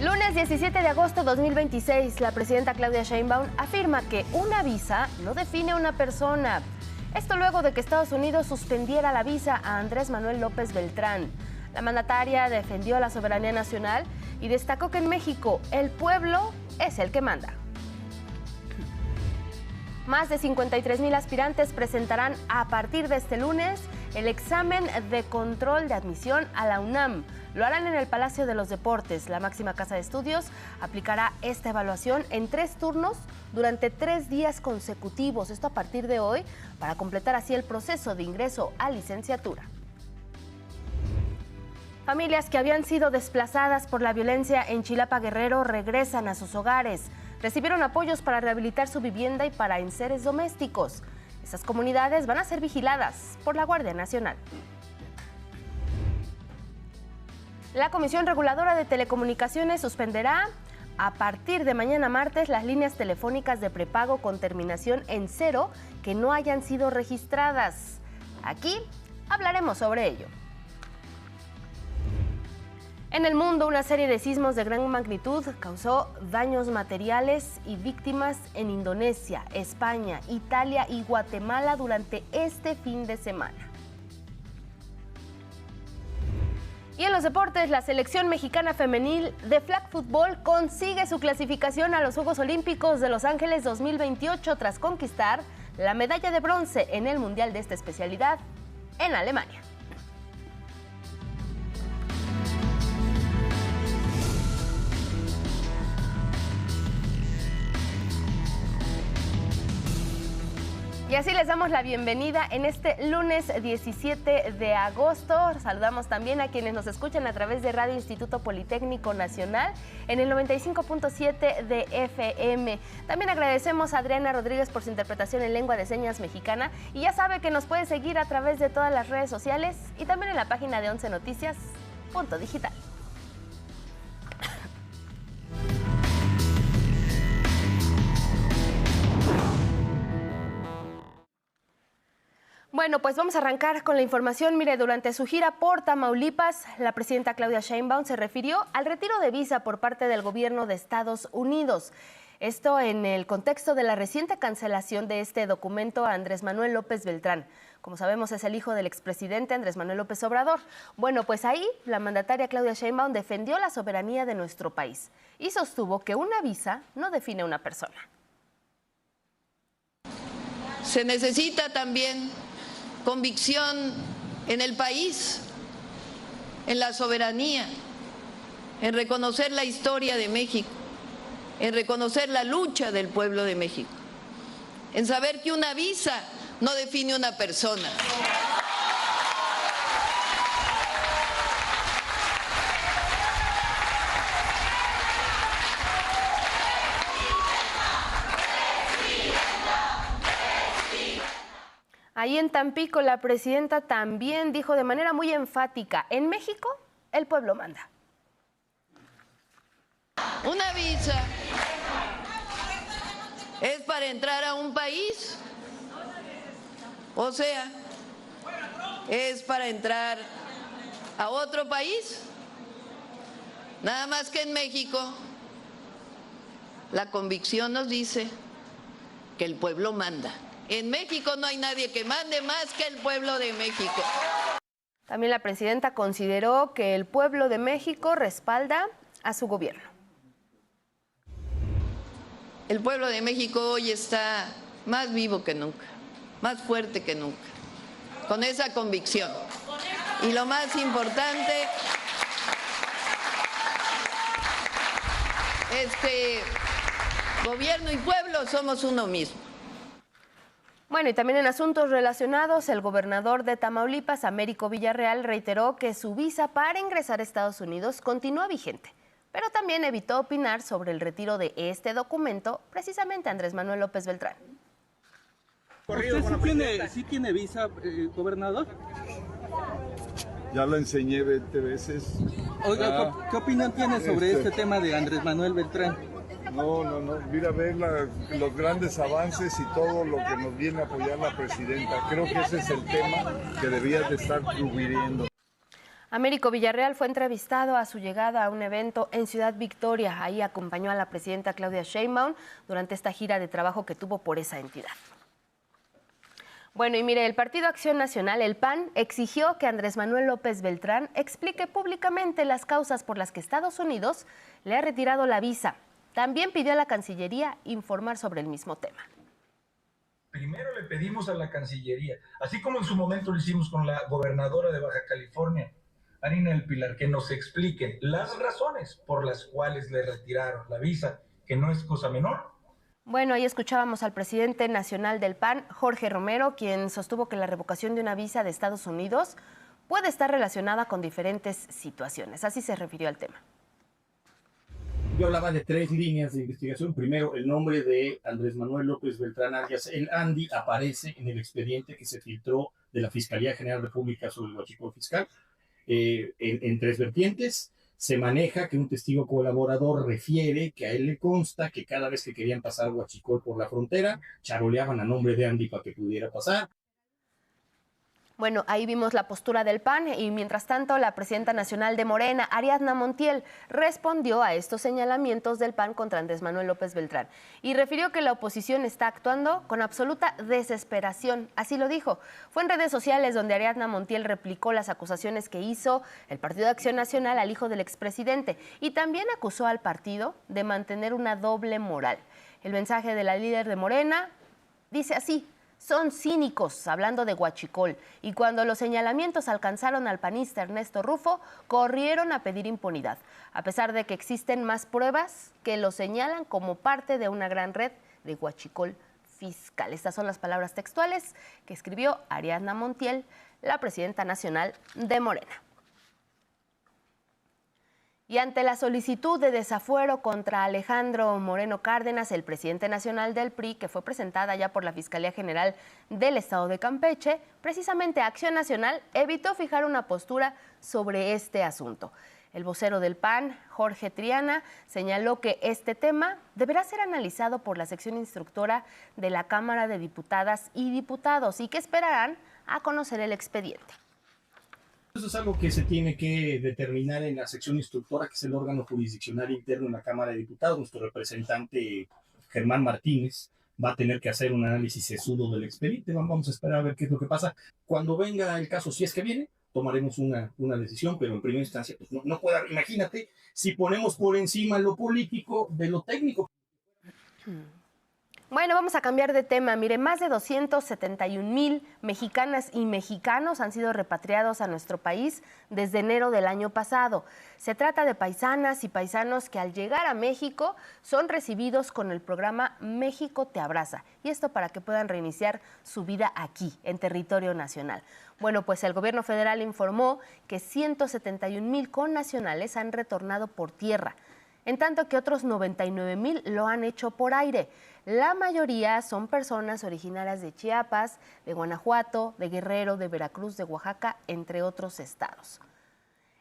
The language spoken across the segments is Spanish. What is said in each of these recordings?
Lunes 17 de agosto de 2026, la presidenta Claudia Sheinbaum afirma que una visa no define una persona. Esto luego de que Estados Unidos suspendiera la visa a Andrés Manuel López Beltrán. La mandataria defendió la soberanía nacional y destacó que en México el pueblo es el que manda. Más de 53,000 aspirantes presentarán a partir de este lunes el examen de control de admisión a la UNAM. Lo harán en el Palacio de los Deportes. La máxima casa de estudios aplicará esta evaluación en 3 turnos durante 3 días consecutivos. Esto a partir de hoy, para completar así el proceso de ingreso a licenciatura. Familias que habían sido desplazadas por la violencia en Chilapa, Guerrero, regresan a sus hogares. Recibieron apoyos para rehabilitar su vivienda y para enseres domésticos. Esas comunidades van a ser vigiladas por la Guardia Nacional. La Comisión Reguladora de Telecomunicaciones suspenderá a partir de mañana martes las líneas telefónicas de prepago con terminación en 0 que no hayan sido registradas. Aquí hablaremos sobre ello. En el mundo, una serie de sismos de gran magnitud causó daños materiales y víctimas en Indonesia, España, Italia y Guatemala durante este fin de semana. Y en los deportes, la selección mexicana femenil de flag football consigue su clasificación a los Juegos Olímpicos de Los Ángeles 2028 tras conquistar la medalla de bronce en el Mundial de esta especialidad en Alemania. Y así les damos la bienvenida en este lunes 17 de agosto. Saludamos también a quienes nos escuchan a través de Radio Instituto Politécnico Nacional en el 95.7 de FM. También agradecemos a Adriana Rodríguez por su interpretación en lengua de señas mexicana. Y ya sabe que nos puede seguir a través de todas las redes sociales y también en la página de 11noticias.digital. Bueno, pues vamos a arrancar con la información. Mire, durante su gira por Tamaulipas, la presidenta Claudia Sheinbaum se refirió al retiro de visa por parte del gobierno de Estados Unidos. Esto en el contexto de la reciente cancelación de este documento a Andrés Manuel López Beltrán. Como sabemos, es el hijo del expresidente Andrés Manuel López Obrador. Bueno, pues ahí la mandataria Claudia Sheinbaum defendió la soberanía de nuestro país y sostuvo que una visa no define a una persona. Se necesita también convicción en el país, en la soberanía, en reconocer la historia de México, en reconocer la lucha del pueblo de México, en saber que una visa no define una persona. Ahí en Tampico, la presidenta también dijo de manera muy enfática, en México, el pueblo manda. Una visa es para entrar a un país, o sea, es para entrar a otro país. Nada más que en México, la convicción nos dice que el pueblo manda. En México no hay nadie que mande más que el pueblo de México. También la presidenta consideró que el pueblo de México respalda a su gobierno. El pueblo de México hoy está más vivo que nunca, más fuerte que nunca, con esa convicción. Y lo más importante es que gobierno y pueblo somos uno mismo. Bueno, y también en asuntos relacionados, el gobernador de Tamaulipas, Américo Villarreal, reiteró que su visa para ingresar a Estados Unidos continúa vigente, pero también evitó opinar sobre el retiro de este documento, precisamente Andrés Manuel López Beltrán. ¿Usted sí tiene visa, gobernador? Ya la enseñé 20 veces. Oiga, ¿qué opinión tiene sobre este tema de Andrés Manuel Beltrán? No. Mira, ver los grandes avances y todo lo que nos viene a apoyar la presidenta. Creo que ese es el tema que debías de estar cubriendo. Américo Villarreal fue entrevistado a su llegada a un evento en Ciudad Victoria. Ahí acompañó a la presidenta Claudia Sheinbaum durante esta gira de trabajo que tuvo por esa entidad. Bueno, y mire, el Partido Acción Nacional, el PAN, exigió que Andrés Manuel López Beltrán explique públicamente las causas por las que Estados Unidos le ha retirado la visa. También pidió a la Cancillería informar sobre el mismo tema. Primero le pedimos a la Cancillería, así como en su momento lo hicimos con la gobernadora de Baja California, Marina del Pilar, que nos expliquen las razones por las cuales le retiraron la visa, que no es cosa menor. Bueno, ahí escuchábamos al presidente nacional del PAN, Jorge Romero, quien sostuvo que la revocación de una visa de Estados Unidos puede estar relacionada con diferentes situaciones. Así se refirió al tema. Yo hablaba de 3 líneas de investigación. Primero, el nombre de Andrés Manuel López Beltrán alias el Andy aparece en el expediente que se filtró de la Fiscalía General de la República sobre el huachicol fiscal. En 3 vertientes. Se maneja que un testigo colaborador refiere que a él le consta que cada vez que querían pasar huachicol por la frontera, charoleaban a nombre de Andy para que pudiera pasar. Bueno, ahí vimos la postura del PAN y mientras tanto la presidenta nacional de Morena, Ariadna Montiel, respondió a estos señalamientos del PAN contra Andrés Manuel López Beltrán y refirió que la oposición está actuando con absoluta desesperación. Así lo dijo. Fue en redes sociales donde Ariadna Montiel replicó las acusaciones que hizo el Partido de Acción Nacional al hijo del expresidente y también acusó al partido de mantener una doble moral. El mensaje de la líder de Morena dice así: son cínicos, hablando de huachicol, y cuando los señalamientos alcanzaron al panista Ernesto Rufo, corrieron a pedir impunidad, a pesar de que existen más pruebas que lo señalan como parte de una gran red de huachicol fiscal. Estas son las palabras textuales que escribió Ariadna Montiel, la presidenta nacional de Morena. Y ante la solicitud de desafuero contra Alejandro Moreno Cárdenas, el presidente nacional del PRI, que fue presentada ya por la Fiscalía General del Estado de Campeche, precisamente Acción Nacional evitó fijar una postura sobre este asunto. El vocero del PAN, Jorge Triana, señaló que este tema deberá ser analizado por la sección instructora de la Cámara de Diputadas y Diputados y que esperarán a conocer el expediente. Eso es algo que se tiene que determinar en la sección instructora, que es el órgano jurisdiccional interno en la Cámara de Diputados. Nuestro representante Germán Martínez va a tener que hacer un análisis sesudo del expediente. Vamos a esperar a ver qué es lo que pasa. Cuando venga el caso, si es que viene, tomaremos una decisión, pero en primera instancia pues no pueda. Imagínate si ponemos por encima lo político de lo técnico. Bueno, vamos a cambiar de tema. Mire, más de 271,000 mexicanas y mexicanos han sido repatriados a nuestro país desde enero del año pasado. Se trata de paisanas y paisanos que al llegar a México son recibidos con el programa México Te Abraza. Y esto para que puedan reiniciar su vida aquí, en territorio nacional. Bueno, pues el gobierno federal informó que 171,000 connacionales han retornado por tierra, en tanto que otros 99,000 lo han hecho por aire. La mayoría son personas originarias de Chiapas, de Guanajuato, de Guerrero, de Veracruz, de Oaxaca, entre otros estados.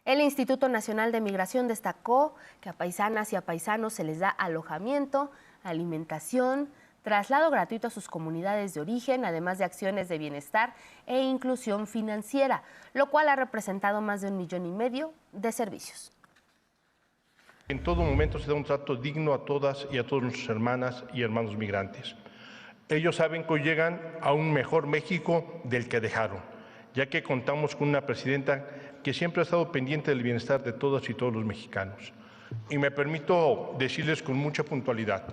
El Instituto Nacional de Migración destacó que a paisanas y a paisanos se les da alojamiento, alimentación, traslado gratuito a sus comunidades de origen, además de acciones de bienestar e inclusión financiera, lo cual ha representado más de 1,5 millones de servicios. En todo momento se da un trato digno a todas y a todos nuestras hermanas y hermanos migrantes. Ellos saben que hoy llegan a un mejor México del que dejaron, ya que contamos con una presidenta que siempre ha estado pendiente del bienestar de todas y todos los mexicanos. Y me permito decirles con mucha puntualidad,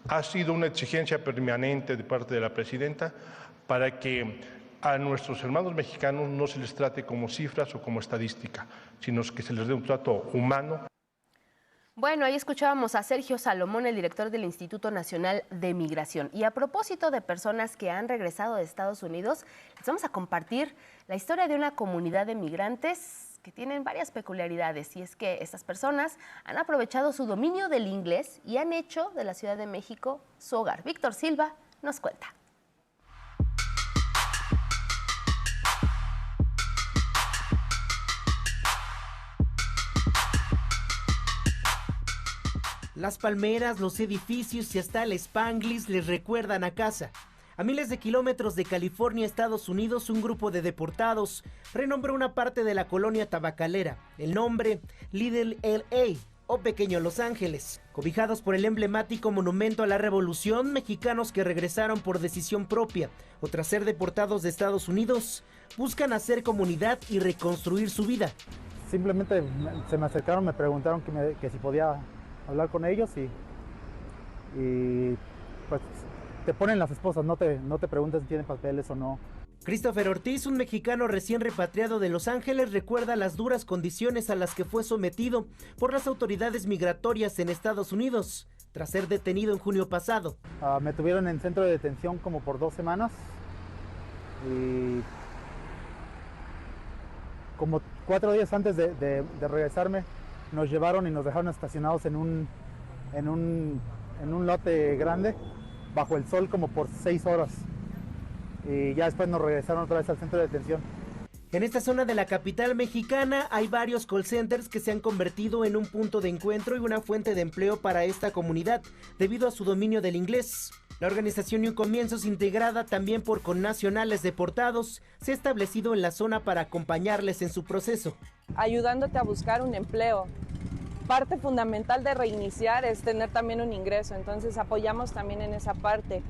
ha sido una exigencia permanente de parte de la presidenta para que a nuestros hermanos mexicanos no se les trate como cifras o como estadística, sino que se les dé un trato humano. Bueno, ahí escuchábamos a Sergio Salomón, el director del Instituto Nacional de Migración. Y a propósito de personas que han regresado de Estados Unidos, les vamos a compartir la historia de una comunidad de migrantes que tienen varias peculiaridades. Y es que estas personas han aprovechado su dominio del inglés y han hecho de la Ciudad de México su hogar. Víctor Silva nos cuenta. Las palmeras, los edificios y hasta el Spanglish les recuerdan a casa. A miles de kilómetros de California, Estados Unidos, un grupo de deportados renombró una parte de la colonia tabacalera. El nombre, Little LA, o Pequeño Los Ángeles. Cobijados por el emblemático monumento a la revolución, mexicanos que regresaron por decisión propia o tras ser deportados de Estados Unidos, buscan hacer comunidad y reconstruir su vida. Simplemente se me acercaron, me preguntaron que si podía hablar con ellos y pues te ponen las esposas, no te preguntan si tienen papeles o no. Christopher Ortiz, un mexicano recién repatriado de Los Ángeles, recuerda las duras condiciones a las que fue sometido por las autoridades migratorias en Estados Unidos, tras ser detenido en junio pasado. Me tuvieron en centro de detención como por 2 semanas y como 4 días antes de regresarme nos llevaron y nos dejaron estacionados en un lote grande bajo el sol como por 6 horas. Y ya después nos regresaron otra vez al centro de detención. En esta zona de la capital mexicana hay varios call centers que se han convertido en un punto de encuentro y una fuente de empleo para esta comunidad, debido a su dominio del inglés. La organización New Comienzos, integrada también por connacionales deportados, se ha establecido en la zona para acompañarles en su proceso. Ayudándote a buscar un empleo. Parte fundamental de reiniciar es tener también un ingreso, entonces apoyamos también en esa parte.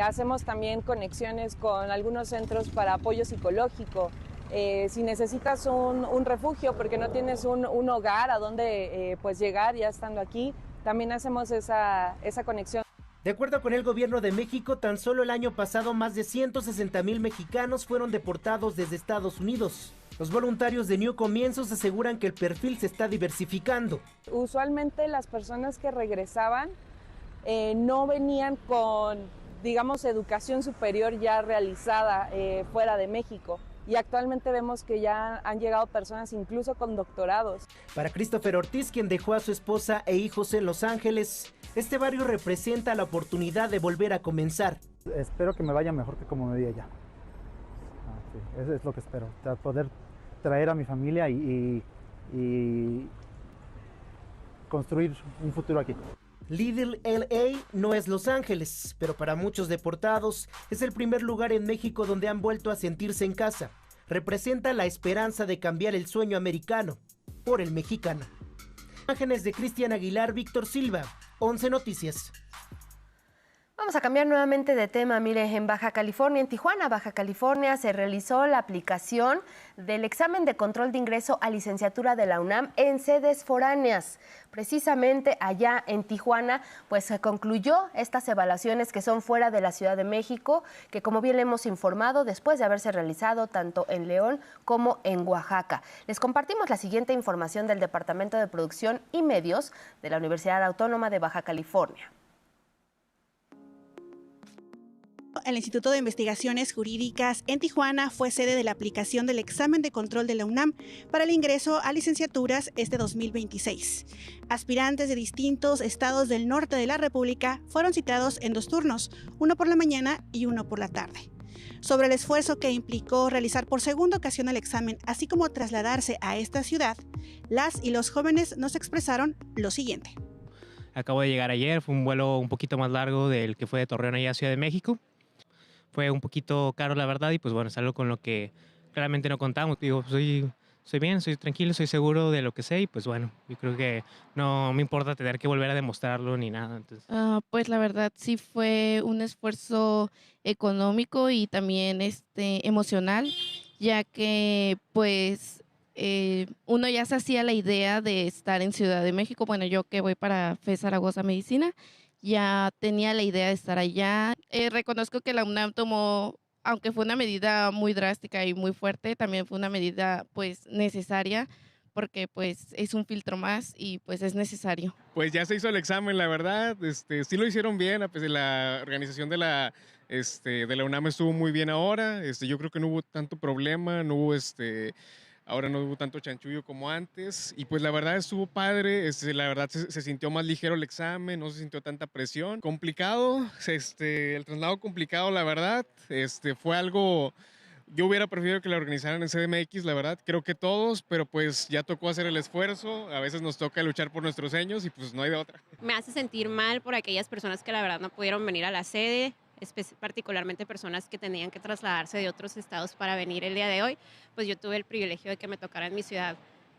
Hacemos también conexiones con algunos centros para apoyo psicológico. Si necesitas un refugio porque no tienes un hogar a donde pues llegar ya estando aquí, también hacemos esa conexión. De acuerdo con el gobierno de México, tan solo el año pasado más de 160,000 mexicanos fueron deportados desde Estados Unidos. Los voluntarios de New Comienzos aseguran que el perfil se está diversificando. Usualmente las personas que regresaban no venían con, digamos, educación superior ya realizada fuera de México. Y actualmente vemos que ya han llegado personas incluso con doctorados. Para Christopher Ortiz, quien dejó a su esposa e hijos en Los Ángeles, este barrio representa la oportunidad de volver a comenzar. Espero que me vaya mejor que como me vi allá. Sí, eso es lo que espero, poder traer a mi familia y construir un futuro aquí. Little LA no es Los Ángeles, pero para muchos deportados es el primer lugar en México donde han vuelto a sentirse en casa. Representa la esperanza de cambiar el sueño americano por el mexicano. Imágenes de Cristian Aguilar, Víctor Silva, 11 Noticias. Vamos a cambiar nuevamente de tema. Mire, en Baja California, en Tijuana, Baja California, se realizó la aplicación del examen de control de ingreso a licenciatura de la UNAM en sedes foráneas. Precisamente allá en Tijuana, pues se concluyó estas evaluaciones que son fuera de la Ciudad de México, que como bien le hemos informado, después de haberse realizado tanto en León como en Oaxaca. Les compartimos la siguiente información del Departamento de Producción y Medios de la Universidad Autónoma de Baja California. El Instituto de Investigaciones Jurídicas en Tijuana fue sede de la aplicación del examen de control de la UNAM para el ingreso a licenciaturas este 2026. Aspirantes de distintos estados del norte de la República fueron citados en 2 turnos, uno por la mañana y uno por la tarde. Sobre el esfuerzo que implicó realizar por segunda ocasión el examen, así como trasladarse a esta ciudad, las y los jóvenes nos expresaron lo siguiente. Acabo de llegar ayer, fue un vuelo un poquito más largo del que fue de Torreón allá a Ciudad de México. Fue un poquito caro, la verdad, y pues bueno, es algo con lo que claramente no contamos. Digo, soy bien, soy tranquilo, soy seguro de lo que sé y pues bueno, yo creo que no me importa tener que volver a demostrarlo ni nada. Entonces. Pues la verdad sí fue un esfuerzo económico y también emocional, ya que pues uno ya se hacía la idea de estar en Ciudad de México. Bueno, yo que voy para FES Zaragoza Medicina, ya tenía la idea de estar allá. Reconozco que la UNAM tomó, aunque fue una medida muy drástica y muy fuerte, también fue una medida pues necesaria, porque pues es un filtro más y pues es necesario. Pues ya se hizo el examen, la verdad, sí lo hicieron bien, la organización de la UNAM estuvo muy bien ahora, yo creo que no hubo tanto problema, no hubo ahora no hubo tanto chanchullo como antes y pues la verdad estuvo padre, la verdad se sintió más ligero el examen, no se sintió tanta presión. Complicado, el traslado complicado, la verdad, fue algo, yo hubiera preferido que la organizaran en CDMX, la verdad, creo que todos, pero pues ya tocó hacer el esfuerzo, a veces nos toca luchar por nuestros sueños y pues no hay de otra. Me hace sentir mal por aquellas personas que la verdad no pudieron venir a la sede. particularmente personas que tenían que trasladarse de otros estados para venir el día de hoy, pues yo tuve el privilegio de que me tocara en mi ciudad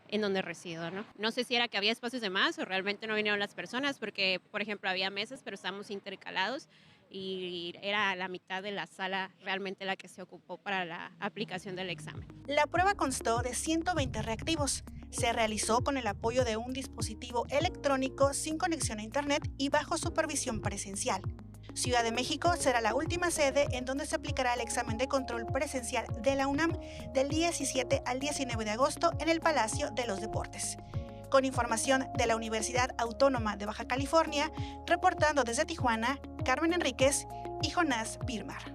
en donde resido, ¿no? No sé si era que había espacios de más o realmente no vinieron las personas porque, por ejemplo, había mesas, pero estábamos intercalados y era la mitad de la sala realmente la que se ocupó para la aplicación del examen. La prueba constó de 120 reactivos. Se realizó con el apoyo de un dispositivo electrónico sin conexión a internet y bajo supervisión presencial. Ciudad de México será la última sede en donde se aplicará el examen de control presencial de la UNAM del 17 al 19 de agosto en el Palacio de los Deportes. Con información de la Universidad Autónoma de Baja California, reportando desde Tijuana, Carmen Enríquez y Jonás Birmar.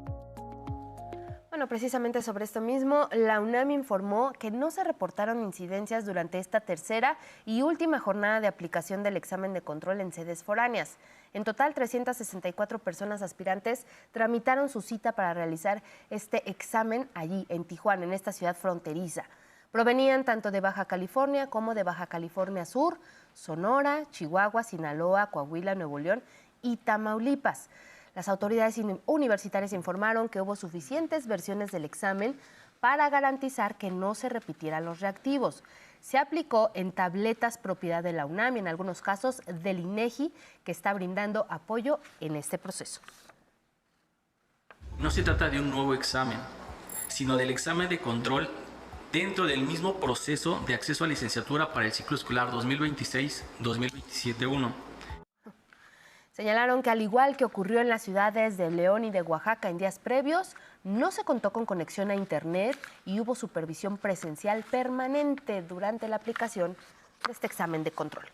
Bueno, precisamente sobre esto mismo, la UNAM informó que no se reportaron incidencias durante esta tercera y última jornada de aplicación del examen de control en sedes foráneas. En total, 364 personas aspirantes tramitaron su cita para realizar este examen allí en Tijuana, en esta ciudad fronteriza. Provenían tanto de Baja California como de Baja California Sur, Sonora, Chihuahua, Sinaloa, Coahuila, Nuevo León y Tamaulipas. Las autoridades universitarias informaron que hubo suficientes versiones del examen para garantizar que no se repitieran los reactivos. Se aplicó en tabletas propiedad de la UNAM y en algunos casos del INEGI, que está brindando apoyo en este proceso. No se trata de un nuevo examen, sino del examen de control dentro del mismo proceso de acceso a licenciatura para el ciclo escolar 2026-2027-1. Señalaron que al igual que ocurrió en las ciudades de León y de Oaxaca en días previos, no se contó con conexión a internet y hubo supervisión presencial permanente durante la aplicación de este examen de control.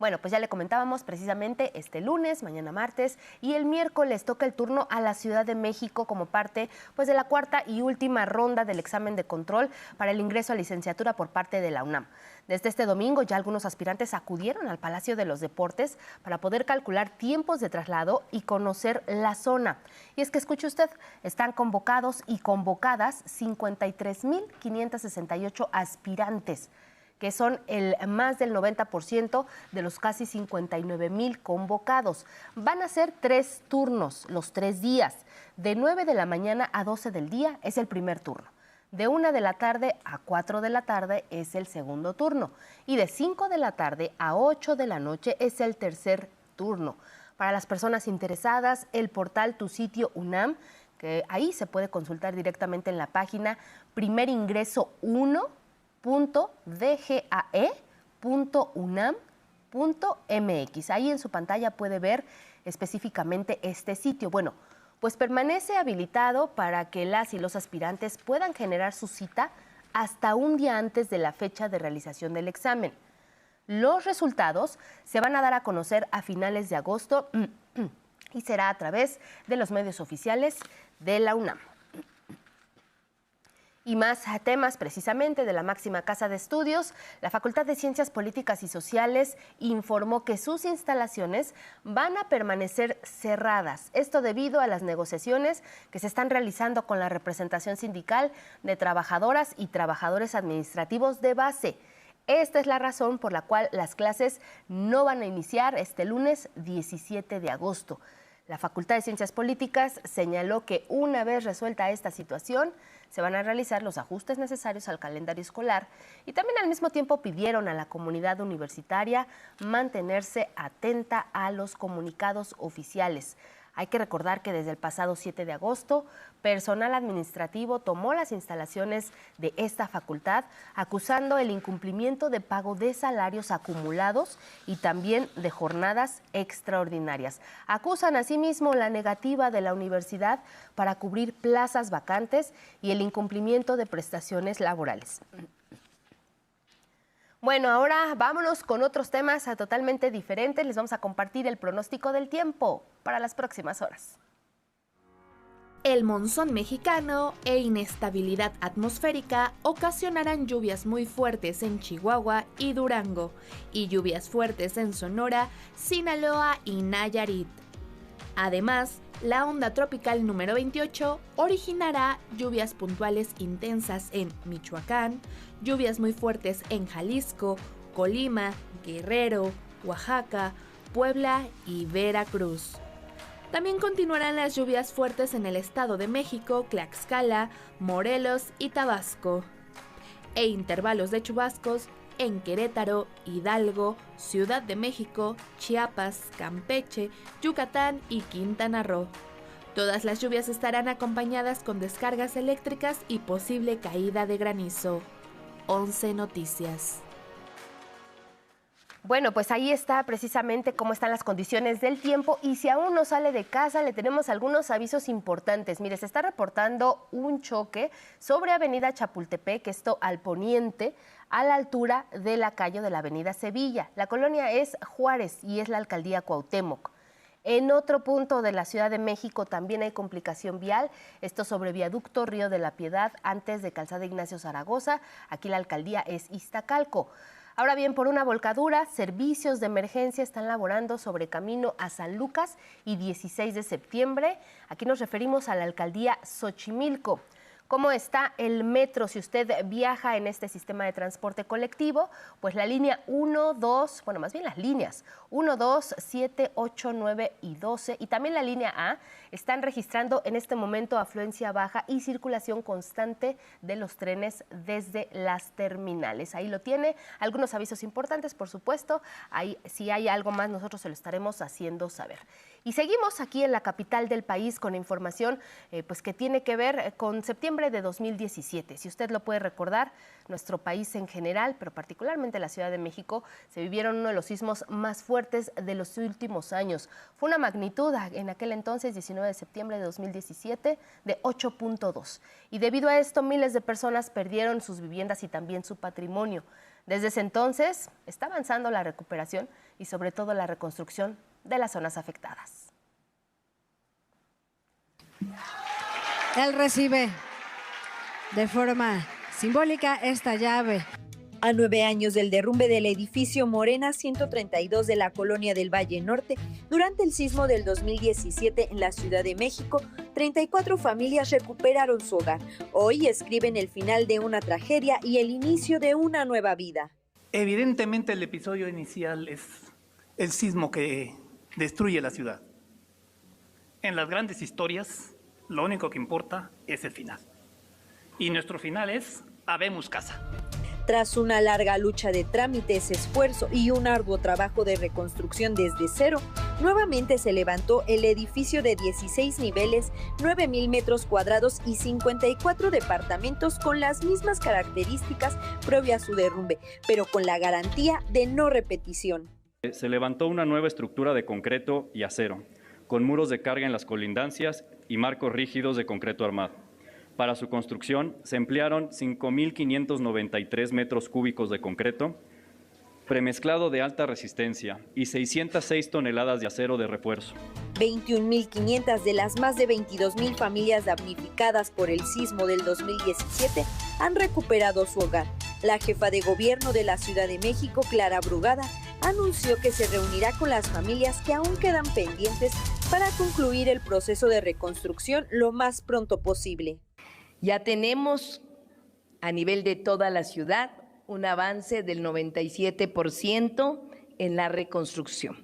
Bueno, pues ya le comentábamos precisamente este lunes, mañana martes y el miércoles toca el turno a la Ciudad de México como parte pues, de la cuarta y última ronda del examen de control para el ingreso a licenciatura por parte de la UNAM. Desde este domingo ya algunos aspirantes acudieron al Palacio de los Deportes para poder calcular tiempos de traslado y conocer la zona. Y es que escuche usted, están convocados y convocadas 53.568 aspirantes, que son el más del 90% de los casi 59,000 convocados. Van a ser 3 turnos, los 3 días. De 9 de la mañana a 12 del día es el primer turno. De 1 de la tarde a 4 de la tarde es el segundo turno. Y de 5 de la tarde a 8 de la noche es el tercer turno. Para las personas interesadas, el portal Tu Sitio UNAM, que ahí se puede consultar directamente en la página primeringreso1.dgae.unam.mx. Ahí en su pantalla puede ver específicamente este sitio. Bueno, pues permanece habilitado para que las y los aspirantes puedan generar su cita hasta un día antes de la fecha de realización del examen. Los resultados se van a dar a conocer a finales de agosto y será a través de los medios oficiales de la UNAM. Y más temas precisamente de la máxima casa de estudios, la Facultad de Ciencias Políticas y Sociales informó que sus instalaciones van a permanecer cerradas. Esto debido a las negociaciones que se están realizando con la representación sindical de trabajadoras y trabajadores administrativos de base. Esta es la razón por la cual las clases no van a iniciar este lunes 17 de agosto. La Facultad de Ciencias Políticas señaló que una vez resuelta esta situación, se van a realizar los ajustes necesarios al calendario escolar y también al mismo tiempo pidieron a la comunidad universitaria mantenerse atenta a los comunicados oficiales. Hay que recordar que desde el pasado 7 de agosto, personal administrativo tomó las instalaciones de esta facultad acusando el incumplimiento de pago de salarios acumulados y también de jornadas extraordinarias. Acusan asimismo la negativa de la universidad para cubrir plazas vacantes y el incumplimiento de prestaciones laborales. Bueno, ahora vámonos con otros temas totalmente diferentes. Les vamos a compartir el pronóstico del tiempo para las próximas horas. El monzón mexicano e inestabilidad atmosférica ocasionarán lluvias muy fuertes en Chihuahua y Durango y lluvias fuertes en Sonora, Sinaloa y Nayarit. Además, la onda tropical número 28 originará lluvias puntuales intensas en Michoacán, lluvias muy fuertes en Jalisco, Colima, Guerrero, Oaxaca, Puebla y Veracruz. También continuarán las lluvias fuertes en el Estado de México, Tlaxcala, Morelos y Tabasco, e intervalos de chubascos en Querétaro, Hidalgo, Ciudad de México, Chiapas, Campeche, Yucatán y Quintana Roo. Todas las lluvias estarán acompañadas con descargas eléctricas y posible caída de granizo. 11 Noticias. Bueno, pues ahí está precisamente cómo están las condiciones del tiempo y si aún no sale de casa le tenemos algunos avisos importantes. Mire, se está reportando un choque sobre Avenida Chapultepec, esto al poniente, a la altura de la calle de la Avenida Sevilla. La colonia es Juárez y es la alcaldía Cuauhtémoc. En otro punto de la Ciudad de México también hay complicación vial, esto sobre viaducto Río de la Piedad antes de Calzada Ignacio Zaragoza, aquí la alcaldía es Iztacalco. Ahora bien, por una volcadura, servicios de emergencia están laborando sobre camino a San Lucas y 16 de septiembre. Aquí nos referimos a la alcaldía Xochimilco. ¿Cómo está el metro si usted viaja en este sistema de transporte colectivo? Pues la línea 1, 2, bueno, más bien las líneas 1, 2, 7, 8, 9 y 12 y también la línea A están registrando en este momento afluencia baja y circulación constante de los trenes desde las terminales. Ahí lo tiene, algunos avisos importantes, por supuesto. Ahí, si hay algo más, nosotros se lo estaremos haciendo saber. Y seguimos aquí en la capital del país con información pues que tiene que ver con septiembre de 2017. Si usted lo puede recordar, nuestro país en general, pero particularmente la Ciudad de México, se vivieron uno de los sismos más fuertes de los últimos años. Fue una magnitud en aquel entonces, 19 de septiembre de 2017, de 8.2. Y debido a esto, miles de personas perdieron sus viviendas y también su patrimonio. Desde ese entonces, está avanzando la recuperación y sobre todo la reconstrucción de las zonas afectadas. Él recibe de forma simbólica esta llave. A 9 años del derrumbe del edificio Morena 132 de la Colonia del Valle Norte, durante el sismo del 2017 en la Ciudad de México, 34 familias recuperaron su hogar. Hoy escriben el final de una tragedia y el inicio de una nueva vida. Evidentemente el episodio inicial es el sismo que destruye la ciudad. En las grandes historias, lo único que importa es el final. Y nuestro final es habemos casa. Tras una larga lucha de trámites, esfuerzo y un arduo trabajo de reconstrucción desde cero, nuevamente se levantó el edificio de 16 niveles, 9,000 metros cuadrados y 54 departamentos con las mismas características previo a su derrumbe, pero con la garantía de no repetición. Se levantó una nueva estructura de concreto y acero, con muros de carga en las colindancias y marcos rígidos de concreto armado. Para su construcción se emplearon 5.593 metros cúbicos de concreto, premezclado de alta resistencia y 606 toneladas de acero de refuerzo. 21.500 de las más de 22.000 familias damnificadas por el sismo del 2017 han recuperado su hogar. La jefa de gobierno de la Ciudad de México, Clara Brugada, anunció que se reunirá con las familias que aún quedan pendientes para concluir el proceso de reconstrucción lo más pronto posible. Ya tenemos a nivel de toda la ciudad un avance del 97% en la reconstrucción.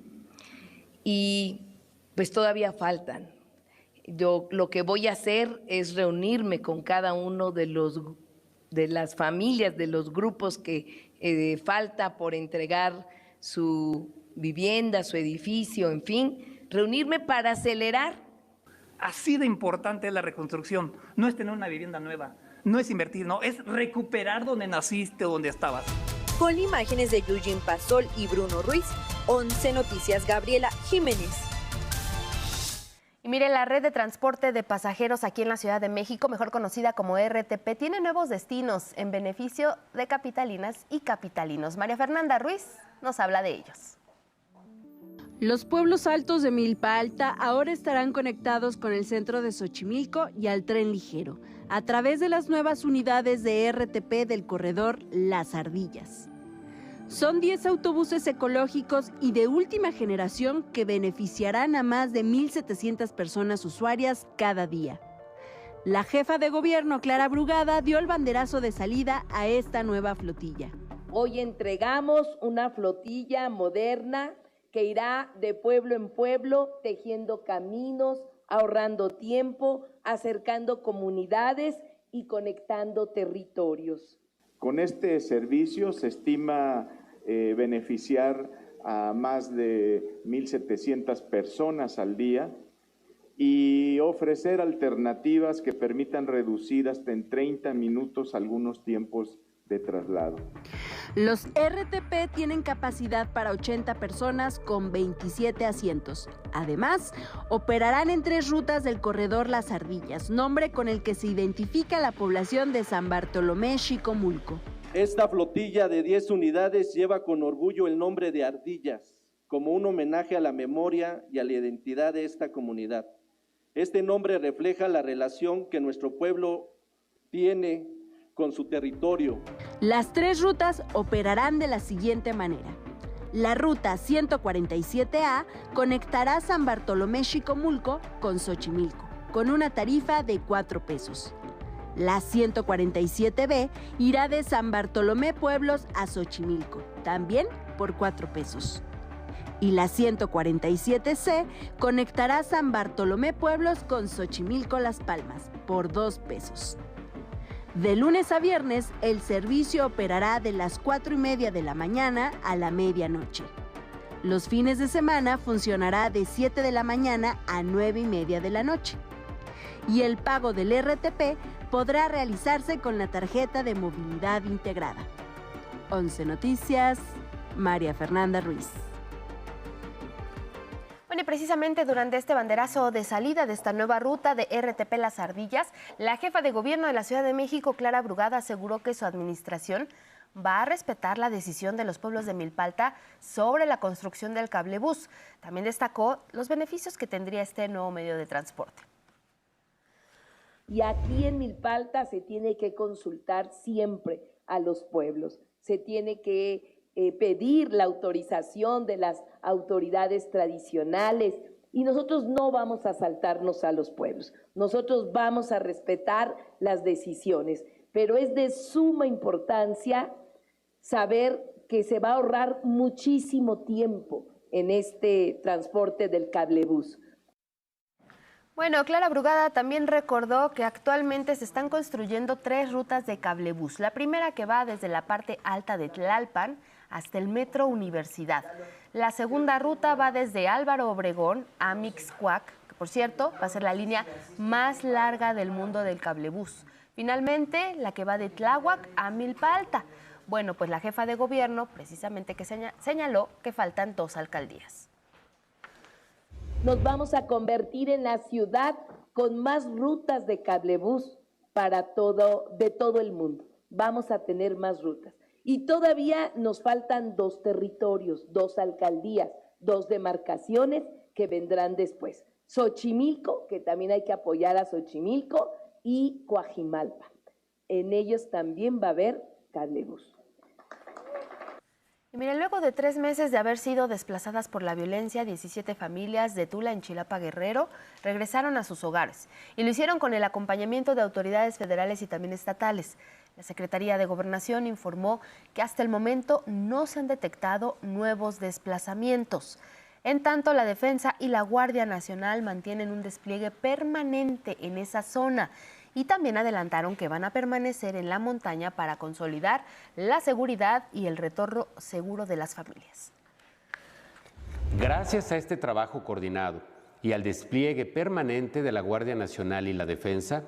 Y pues todavía faltan. Yo lo que voy a hacer es reunirme con cada uno de las familias, de los grupos que falta por entregar su vivienda, su edificio, en fin, reunirme para acelerar. Así de importante es la reconstrucción. No es tener una vivienda nueva, no es invertir, no, es recuperar donde naciste, donde estabas. Con imágenes de Eugene Pasol y Bruno Ruiz, 11 Noticias, Gabriela Jiménez. Y mire, la red de transporte de pasajeros aquí en la Ciudad de México, mejor conocida como RTP, tiene nuevos destinos en beneficio de capitalinas y capitalinos. María Fernanda Ruiz nos habla de ellos. Los pueblos altos de Milpa Alta ahora estarán conectados con el centro de Xochimilco y al tren ligero, a través de las nuevas unidades de RTP del corredor Las Ardillas. Son 10 autobuses ecológicos y de última generación que beneficiarán a más de 1,700 personas usuarias cada día. La jefa de gobierno, Clara Brugada, dio el banderazo de salida a esta nueva flotilla. Hoy entregamos una flotilla moderna que irá de pueblo en pueblo, tejiendo caminos, ahorrando tiempo, acercando comunidades y conectando territorios. Con este servicio se estima beneficiar a más de 1,700 personas al día y ofrecer alternativas que permitan reducir hasta en 30 minutos algunos tiempos de traslado. Los RTP tienen capacidad para 80 personas con 27 asientos. Además, operarán en 3 rutas del corredor Las Ardillas, nombre con el que se identifica la población de San Bartolomé Xicomulco. Esta flotilla de 10 unidades lleva con orgullo el nombre de Ardillas, como un homenaje a la memoria y a la identidad de esta comunidad. Este nombre refleja la relación que nuestro pueblo tiene con su territorio. Las 3 rutas operarán de la siguiente manera. La ruta 147A conectará San Bartolomé Xicomulco con Xochimilco, con una tarifa de 4 pesos. La 147B irá de San Bartolomé Pueblos a Xochimilco, también por 4 pesos. Y la 147C conectará San Bartolomé Pueblos con Xochimilco Las Palmas, por 2 pesos. De lunes a viernes, el servicio operará de las 4:30 de la mañana a la medianoche. Los fines de semana funcionará de 7 de la mañana a 9:30 de la noche. Y el pago del RTP podrá realizarse con la tarjeta de movilidad integrada. 11 Noticias, María Fernanda Ruiz. Bueno, y precisamente durante este banderazo de salida de esta nueva ruta de RTP Las Ardillas, la jefa de gobierno de la Ciudad de México, Clara Brugada, aseguró que su administración va a respetar la decisión de los pueblos de Milpalta sobre la construcción del cablebús. También destacó los beneficios que tendría este nuevo medio de transporte. Y aquí en Milpalta se tiene que consultar siempre a los pueblos, se tiene que pedir la autorización de las autoridades tradicionales y nosotros no vamos a saltarnos a los pueblos, nosotros vamos a respetar las decisiones, pero es de suma importancia saber que se va a ahorrar muchísimo tiempo en este transporte del cablebús. Bueno, Clara Brugada también recordó que actualmente se están construyendo 3 rutas de cablebús. La primera que va desde la parte alta de Tlalpan hasta el Metro Universidad. La segunda ruta va desde Álvaro Obregón a Mixcoac, que por cierto va a ser la línea más larga del mundo del cablebús. Finalmente, la que va de Tláhuac a Milpalta. Bueno, pues la jefa de gobierno precisamente que señaló que faltan 2 alcaldías. Nos vamos a convertir en la ciudad con más rutas de cablebús de todo el mundo. Vamos a tener más rutas. Y todavía nos faltan 2 territorios, 2 alcaldías, 2 demarcaciones que vendrán después. Xochimilco, que también hay que apoyar a Xochimilco, y Coajimalpa. En ellos también va a haber cablebús. Y miren, luego de 3 meses de haber sido desplazadas por la violencia, 17 familias de Tula en Chilapa, Guerrero, regresaron a sus hogares y lo hicieron con el acompañamiento de autoridades federales y también estatales. La Secretaría de Gobernación informó que hasta el momento no se han detectado nuevos desplazamientos. En tanto, la Defensa y la Guardia Nacional mantienen un despliegue permanente en esa zona y también adelantaron que van a permanecer en la montaña para consolidar la seguridad y el retorno seguro de las familias. Gracias a este trabajo coordinado y al despliegue permanente de la Guardia Nacional y la Defensa,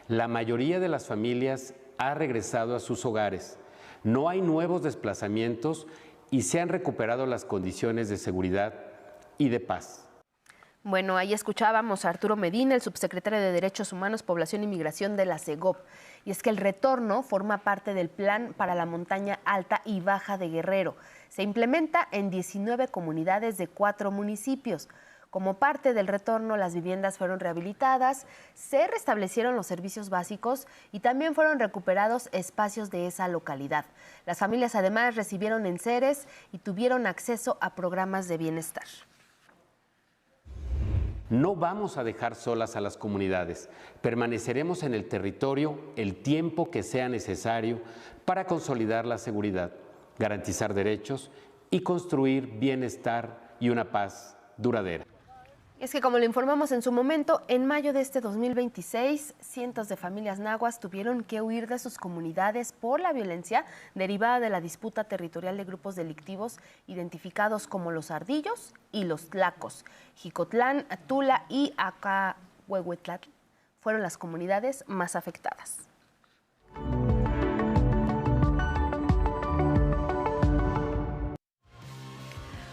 la mayoría de las familias ha regresado a sus hogares. No hay nuevos desplazamientos y se han recuperado las condiciones de seguridad y de paz. Bueno, ahí escuchábamos a Arturo Medina, el subsecretario de Derechos Humanos, Población y Migración de la CEGOP. Y es que el retorno forma parte del plan para la montaña alta y baja de Guerrero. Se implementa en 19 comunidades de 4 municipios. Como parte del retorno, las viviendas fueron rehabilitadas, se restablecieron los servicios básicos y también fueron recuperados espacios de esa localidad. Las familias además recibieron enseres y tuvieron acceso a programas de bienestar. No vamos a dejar solas a las comunidades. Permaneceremos en el territorio el tiempo que sea necesario para consolidar la seguridad, garantizar derechos y construir bienestar y una paz duradera. Es que como lo informamos en su momento, en mayo de este 2026, cientos de familias nahuas tuvieron que huir de sus comunidades por la violencia derivada de la disputa territorial de grupos delictivos identificados como los Ardillos y los Tlacos. Jicotlán, Tula y Acahuehuetlatl fueron las comunidades más afectadas.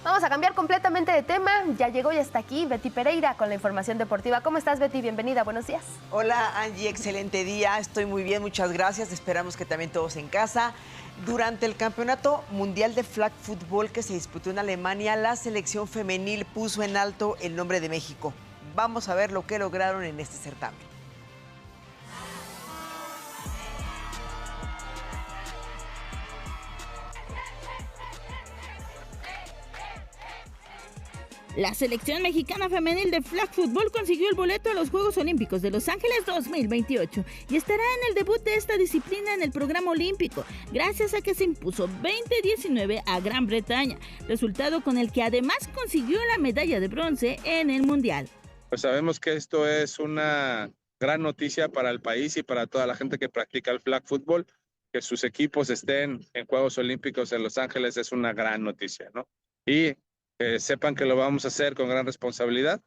Vamos a cambiar completamente de tema. Ya llegó y está aquí Betty Pereira con la información deportiva. ¿Cómo estás, Betty? Bienvenida, buenos días. Hola, Angie, excelente día. Estoy muy bien, muchas gracias. Esperamos que también todos en casa. Durante el Campeonato Mundial de Flag Football que se disputó en Alemania, la selección femenil puso en alto el nombre de México. Vamos a ver lo que lograron en este certamen. La selección mexicana femenil de flag football consiguió el boleto a los Juegos Olímpicos de Los Ángeles 2028 y estará en el debut de esta disciplina en el programa olímpico, gracias a que se impuso 20-19 a Gran Bretaña, resultado con el que además consiguió la medalla de bronce en el Mundial. Pues sabemos que esto es una gran noticia para el país y para toda la gente que practica el flag football. Que sus equipos estén en Juegos Olímpicos en Los Ángeles es una gran noticia, ¿no? Y sepan que lo vamos a hacer con gran responsabilidad.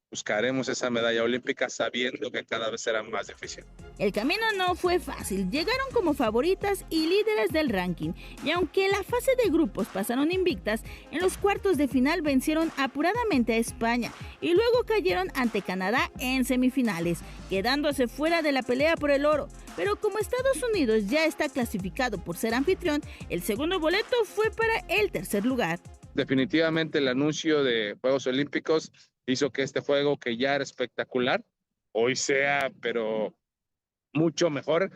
Buscaremos esa medalla olímpica sabiendo que cada vez será más difícil. El camino no fue fácil, llegaron como favoritas y líderes del ranking, y aunque la fase de grupos pasaron invictas, en los cuartos de final vencieron apuradamente a España y luego cayeron ante Canadá en semifinales, quedándose fuera de la pelea por el oro. Pero como Estados Unidos ya está clasificado por ser anfitrión, el segundo boleto fue para el tercer lugar. Definitivamente el anuncio de Juegos Olímpicos hizo que este juego, que ya era espectacular, hoy sea, pero mucho mejor,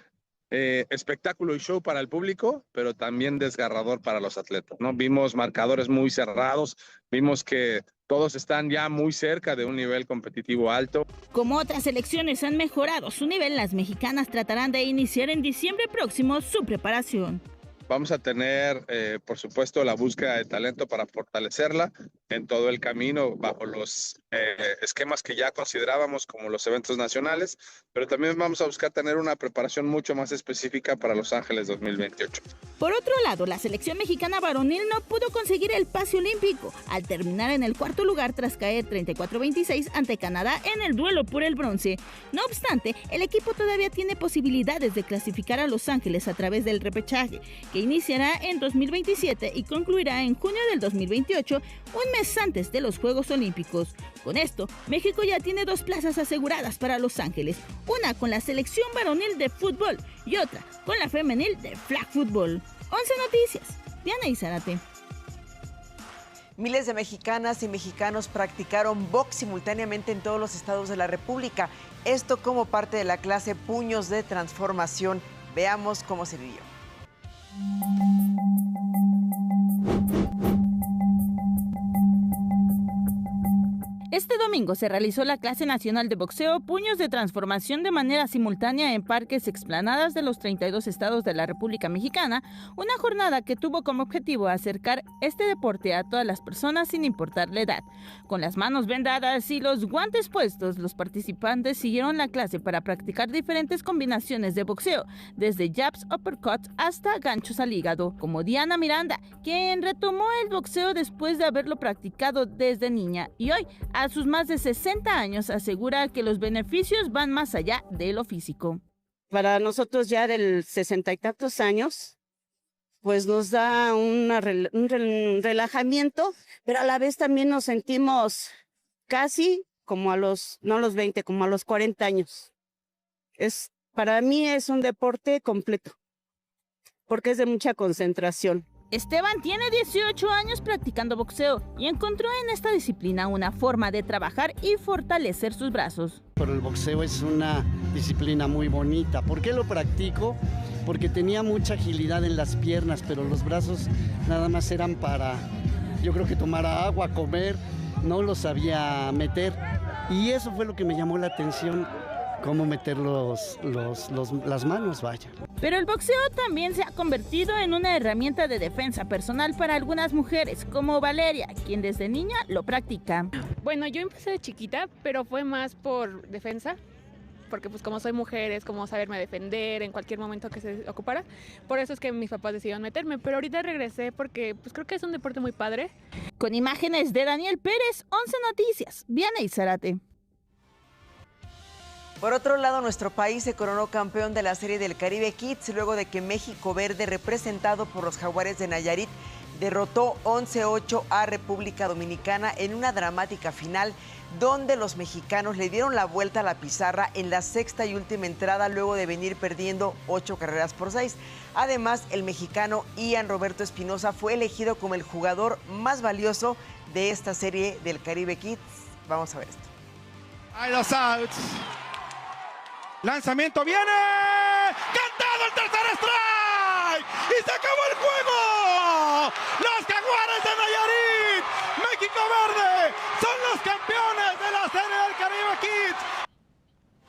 espectáculo y show para el público, pero también desgarrador para los atletas, ¿no? Vimos marcadores muy cerrados, vimos que todos están ya muy cerca de un nivel competitivo alto. Como otras selecciones han mejorado su nivel, las mexicanas tratarán de iniciar en diciembre próximo su preparación. Vamos a tener, por supuesto, la búsqueda de talento para fortalecerla en todo el camino bajo los esquemas que ya considerábamos como los eventos nacionales, pero también vamos a buscar tener una preparación mucho más específica para Los Ángeles 2028. Por otro lado, la selección mexicana varonil no pudo conseguir el pase olímpico al terminar en el cuarto lugar tras caer 34-26 ante Canadá en el duelo por el bronce. No obstante, el equipo todavía tiene posibilidades de clasificar a Los Ángeles a través del repechaje, que iniciará en 2027 y concluirá en junio del 2028, un mes antes de los Juegos Olímpicos. Con esto, México ya tiene 2 plazas aseguradas para Los Ángeles, una con la selección varonil de fútbol y otra con la femenil de flag football. 11 Noticias, Diana Izárate. Miles de mexicanas y mexicanos practicaron box simultáneamente en todos los estados de la República. Esto como parte de la clase Puños de Transformación. Veamos cómo se vivió. Este domingo se realizó la clase nacional de boxeo Puños de Transformación de manera simultánea en parques explanadas de los 32 estados de la República Mexicana, una jornada que tuvo como objetivo acercar este deporte a todas las personas sin importar la edad. Con las manos vendadas y los guantes puestos, los participantes siguieron la clase para practicar diferentes combinaciones de boxeo, desde jabs, uppercuts hasta ganchos al hígado, como Diana Miranda, quien retomó el boxeo después de haberlo practicado desde niña y hoy, a sus más de 60 años, asegura que los beneficios van más allá de lo físico. Para nosotros ya del 60 y tantos años, pues nos da un relajamiento, pero a la vez también nos sentimos casi como a los, no a los 20, como a los 40 años. Para mí es un deporte completo, porque es de mucha concentración. Esteban tiene 18 años practicando boxeo y encontró en esta disciplina una forma de trabajar y fortalecer sus brazos. Pero el boxeo es una disciplina muy bonita. ¿Por qué lo practico? Porque tenía mucha agilidad en las piernas, pero los brazos nada más eran para, yo creo que tomar agua, comer, no los sabía meter. Y eso fue lo que me llamó la atención, cómo meter las manos, vaya. Pero el boxeo también se ha convertido en una herramienta de defensa personal para algunas mujeres, como Valeria, quien desde niña lo practica. Bueno, yo empecé de chiquita, pero fue más por defensa, porque pues como soy mujer es como saberme defender en cualquier momento que se ocupara. Por eso es que mis papás decidieron meterme, pero ahorita regresé porque pues creo que es un deporte muy padre. Con imágenes de Daniel Pérez, 11 Noticias, Vianey Zárate. Por otro lado, nuestro país se coronó campeón de la Serie del Caribe Kids luego de que México Verde, representado por los Jaguares de Nayarit, derrotó 11-8 a República Dominicana en una dramática final donde los mexicanos le dieron la vuelta a la pizarra en la sexta y última entrada luego de venir perdiendo 8 carreras por 6. Además, el mexicano Ian Roberto Espinosa fue elegido como el jugador más valioso de esta Serie del Caribe Kids. Vamos a ver esto. Hay 2 outs. Lanzamiento viene. ¡Cantado el tercer strike! ¡Y se acabó el juego! ¡Los Jaguares de Nayarit! ¡México Verde! ¡Son los campeones de la Serie del Caribe Kids!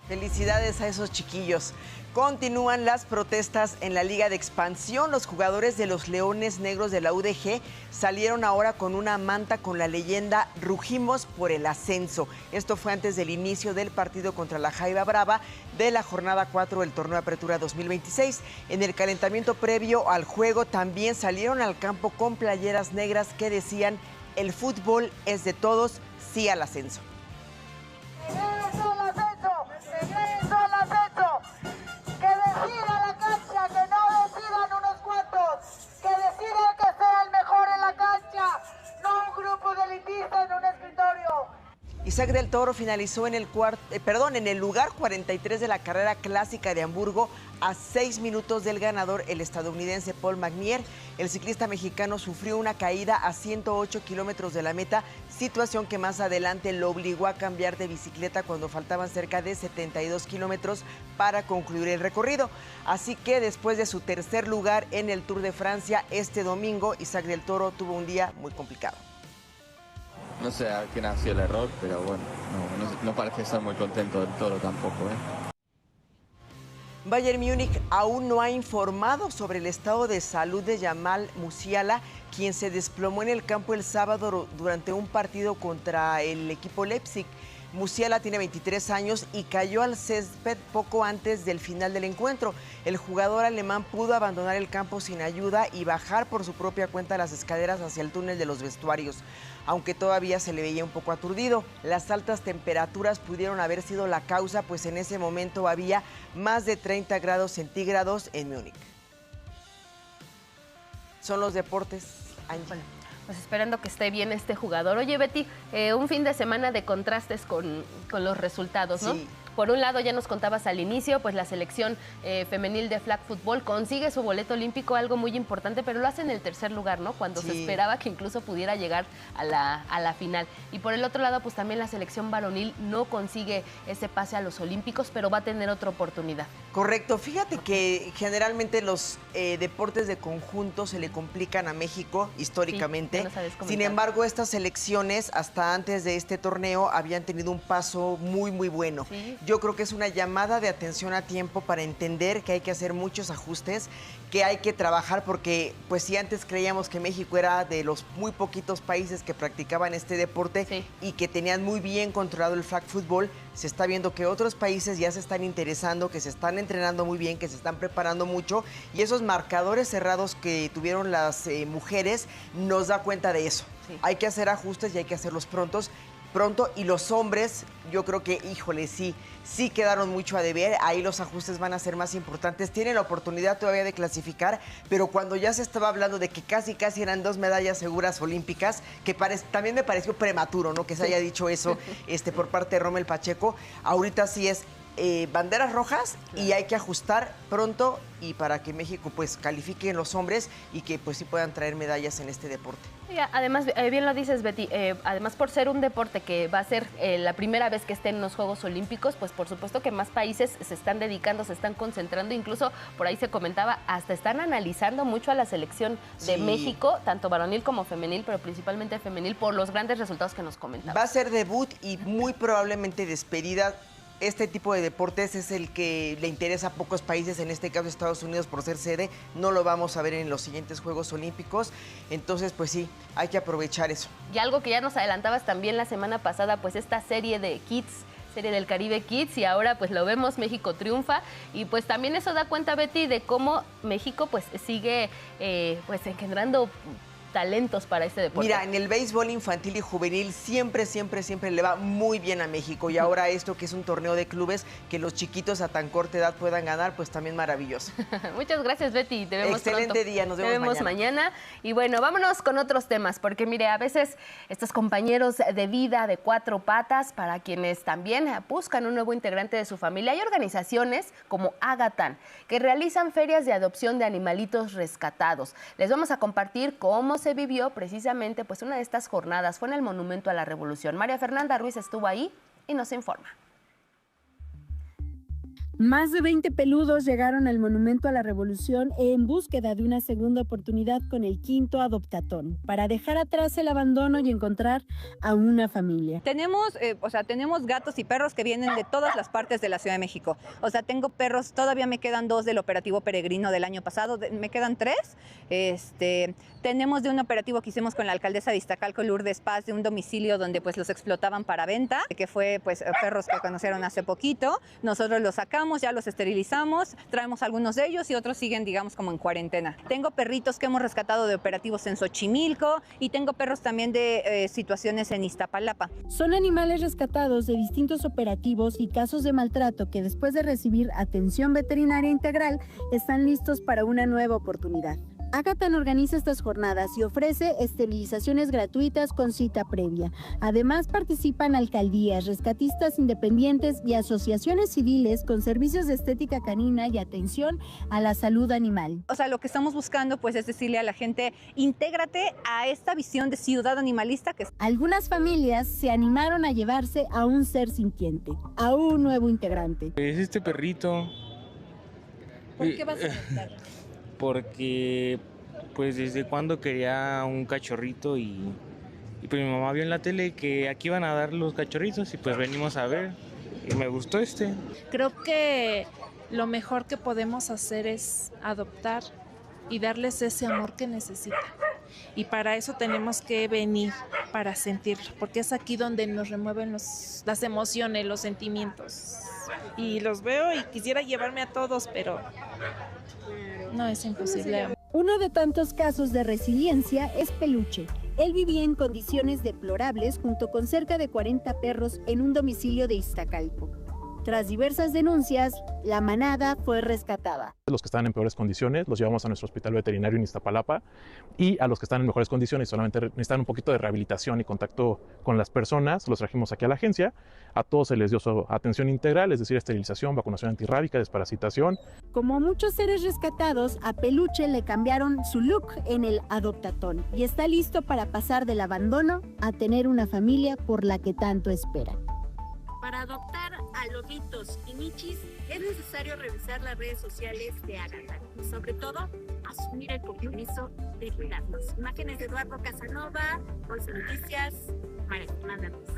Felicidades a esos chiquillos. Continúan las protestas en la Liga de Expansión. Los jugadores de los Leones Negros de la UDG salieron ahora con una manta con la leyenda "Rugimos por el ascenso". Esto fue antes del inicio del partido contra la Jaiba Brava de la jornada 4 del torneo Apertura 2026. En el calentamiento previo al juego también salieron al campo con playeras negras que decían: "El fútbol es de todos, sí al ascenso". Decida la cancha, que no decidan unos cuantos, que decida que sea el mejor en la cancha, no un grupo de elitistas en un escritorio. Isaac del Toro finalizó en el lugar 43 de la carrera clásica de Hamburgo, a 6 minutos del ganador, el estadounidense Paul Magnier. El ciclista mexicano sufrió una caída a 108 kilómetros de la meta, situación que más adelante lo obligó a cambiar de bicicleta cuando faltaban cerca de 72 kilómetros para concluir el recorrido. Así que después de su tercer lugar en el Tour de Francia este domingo, Isaac del Toro tuvo un día muy complicado. No sé a quién ha sido el error, pero bueno, no parece estar muy contento del Toro tampoco, ¿eh? Bayern Múnich aún no ha informado sobre el estado de salud de Jamal Musiala, quien se desplomó en el campo el sábado durante un partido contra el equipo Leipzig. Musiala tiene 23 años y cayó al césped poco antes del final del encuentro. El jugador alemán pudo abandonar el campo sin ayuda y bajar por su propia cuenta las escaleras hacia el túnel de los vestuarios, aunque todavía se le veía un poco aturdido. Las altas temperaturas pudieron haber sido la causa, pues en ese momento había más de 30 grados centígrados en Múnich. Son los deportes, Angie. Pues esperando que esté bien este jugador. Oye, Betty, un fin de semana de contrastes con los resultados, ¿no? Sí. Por un lado, ya nos contabas al inicio, pues la selección femenil de flag football consigue su boleto olímpico, algo muy importante, pero lo hace en el tercer lugar, ¿no? Cuando se esperaba que incluso pudiera llegar a la final. Y por el otro lado, pues también la selección varonil no consigue ese pase a los olímpicos, pero va a tener otra oportunidad. Correcto. Fíjate que generalmente los deportes de conjunto se le complican a México históricamente. Sí, sin embargo, estas selecciones hasta antes de este torneo habían tenido un paso muy, muy bueno. Sí. Yo creo que es una llamada de atención a tiempo para entender que hay que hacer muchos ajustes, que hay que trabajar, porque pues si antes creíamos que México era de los muy poquitos países que practicaban este deporte y que tenían muy bien controlado el flag football, se está viendo que otros países ya se están interesando, que se están entrenando muy bien, que se están preparando mucho, y esos marcadores cerrados que tuvieron las mujeres nos da cuenta de eso. Sí. Hay que hacer ajustes y hay que hacerlos pronto, y los hombres, yo creo que, híjole, sí quedaron mucho a deber. Ahí los ajustes van a ser más importantes. Tienen la oportunidad todavía de clasificar, pero cuando ya se estaba hablando de que casi eran 2 medallas seguras olímpicas, que también me pareció prematuro, ¿no? Que se haya dicho eso por parte de Rommel Pacheco. Ahorita sí es banderas rojas, y hay que ajustar pronto y para que México pues califique en los hombres y que pues sí puedan traer medallas en este deporte. Además, bien lo dices, Betty, además por ser un deporte que va a ser la primera vez que esté en los Juegos Olímpicos, pues por supuesto que más países se están dedicando, se están concentrando, incluso por ahí se comentaba, hasta están analizando mucho a la selección de México, tanto varonil como femenil, pero principalmente femenil, por los grandes resultados que nos comentaban. Va a ser debut y muy probablemente despedida este tipo de deportes es el que le interesa a pocos países, en este caso Estados Unidos por ser sede, no lo vamos a ver en los siguientes Juegos Olímpicos, entonces pues sí, hay que aprovechar eso. Y algo que ya nos adelantabas también la semana pasada, pues esta serie de Kids, serie del Caribe Kids, y ahora pues lo vemos, México triunfa, y pues también eso da cuenta, Betty, de cómo México pues sigue pues engendrando talentos para este deporte. Mira, en el béisbol infantil y juvenil siempre le va muy bien a México, y ahora esto que es un torneo de clubes, que los chiquitos a tan corta edad puedan ganar, pues también maravilloso. Muchas gracias, Betty, te vemos excelente pronto. día, nos vemos mañana. Y bueno, vámonos con otros temas, porque mire, a veces estos compañeros de vida de cuatro patas, para quienes también buscan un nuevo integrante de su familia, hay organizaciones como Ágatan, que realizan ferias de adopción de animalitos rescatados. Les vamos a compartir cómo se vivió precisamente pues una de estas jornadas. Fue en el Monumento a la Revolución. María Fernanda Ruiz estuvo ahí y nos informa. Más de 20 peludos llegaron al Monumento a la Revolución en búsqueda de una segunda oportunidad con el quinto adoptatón, para dejar atrás el abandono y encontrar a una familia. Tenemos gatos y perros que vienen de todas las partes de la Ciudad de México. O sea, tengo perros, todavía me quedan 2 del operativo peregrino del año pasado, me quedan 3. Tenemos de un operativo que hicimos con la alcaldesa de Iztacalco, Lourdes Paz, de un domicilio donde pues los explotaban para venta, que fue pues perros que conocieron hace poquito. Nosotros los sacamos, ya los esterilizamos, traemos algunos de ellos y otros siguen, digamos, como en cuarentena. Tengo perritos que hemos rescatado de operativos en Xochimilco y tengo perros también de situaciones en Iztapalapa. Son animales rescatados de distintos operativos y casos de maltrato que después de recibir atención veterinaria integral están listos para una nueva oportunidad. Ágatan organiza estas jornadas y ofrece esterilizaciones gratuitas con cita previa. Además participan alcaldías, rescatistas independientes y asociaciones civiles con servicios de estética canina y atención a la salud animal. O sea, lo que estamos buscando pues es decirle a la gente, intégrate a esta visión de ciudad animalista. Algunas familias se animaron a llevarse a un ser sintiente, a un nuevo integrante. Es este perrito. ¿Por qué vas a adoptar? Porque pues desde cuando quería un cachorrito y pues mi mamá vio en la tele que aquí iban a dar los cachorritos y pues venimos a ver y me gustó este. Creo que lo mejor que podemos hacer es adoptar y darles ese amor que necesitan. Y para eso tenemos que venir, para sentirlo, porque es aquí donde nos remueven las emociones, los sentimientos. Y los veo y quisiera llevarme a todos, pero no, es imposible. Uno de tantos casos de resiliencia es Peluche. Él vivía en condiciones deplorables junto con cerca de 40 perros en un domicilio de Iztacalco. Tras diversas denuncias, la manada fue rescatada. Los que están en peores condiciones los llevamos a nuestro hospital veterinario en Iztapalapa, y a los que están en mejores condiciones solamente necesitan un poquito de rehabilitación y contacto con las personas, los trajimos aquí a la agencia. A todos se les dio su atención integral, es decir, esterilización, vacunación antirrábica, desparasitación. Como a muchos seres rescatados, a Peluche le cambiaron su look en el adoptatón y está listo para pasar del abandono a tener una familia por la que tanto espera. Para adoptar a lobitos y michis es necesario revisar las redes sociales de Ágatan y sobre todo asumir el compromiso de cuidarlos. Imágenes de Eduardo Casanova, Bolsa Noticias, María Fernanda Ruiz.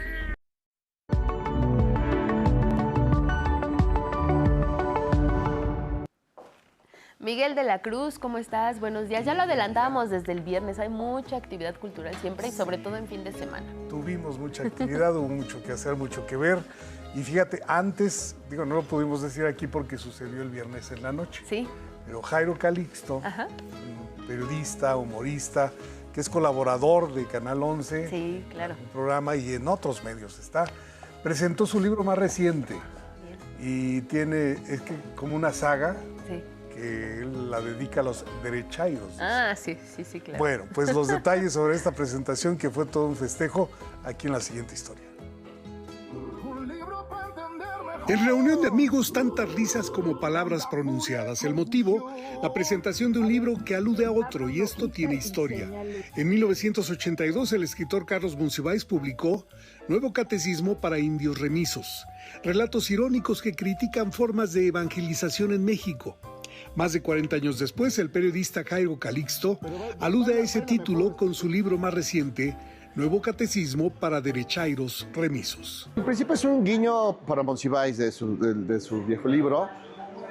Miguel de la Cruz, ¿cómo estás? Buenos días. Ya lo adelantábamos desde el viernes, hay mucha actividad cultural siempre y sobre todo en fin de semana. Tuvimos mucha actividad, hubo mucho que hacer, mucho que ver. Y fíjate, antes, no lo pudimos decir aquí porque sucedió el viernes en la noche. Sí. Pero Jairo Calixto, un periodista, humorista, que es colaborador de Canal 11. Sí, claro. Un programa y en otros medios presentó su libro más reciente. Y tiene, como una saga. Sí. Que él la dedica a los derechairos. Ah, sí, claro. Bueno, pues los detalles sobre esta presentación, que fue todo un festejo, aquí en la siguiente historia. En reunión de amigos, tantas risas como palabras pronunciadas. El motivo, la presentación de un libro que alude a otro, y esto tiene historia. En 1982, el escritor Carlos Monsiváis publicó Nuevo Catecismo para Indios Remisos, relatos irónicos que critican formas de evangelización en México. Más de 40 años después, el periodista Jairo Calixto alude a ese título con su libro más reciente, Nuevo catecismo para derechairos remisos. En principio es un guiño para Monsiváis de su viejo libro,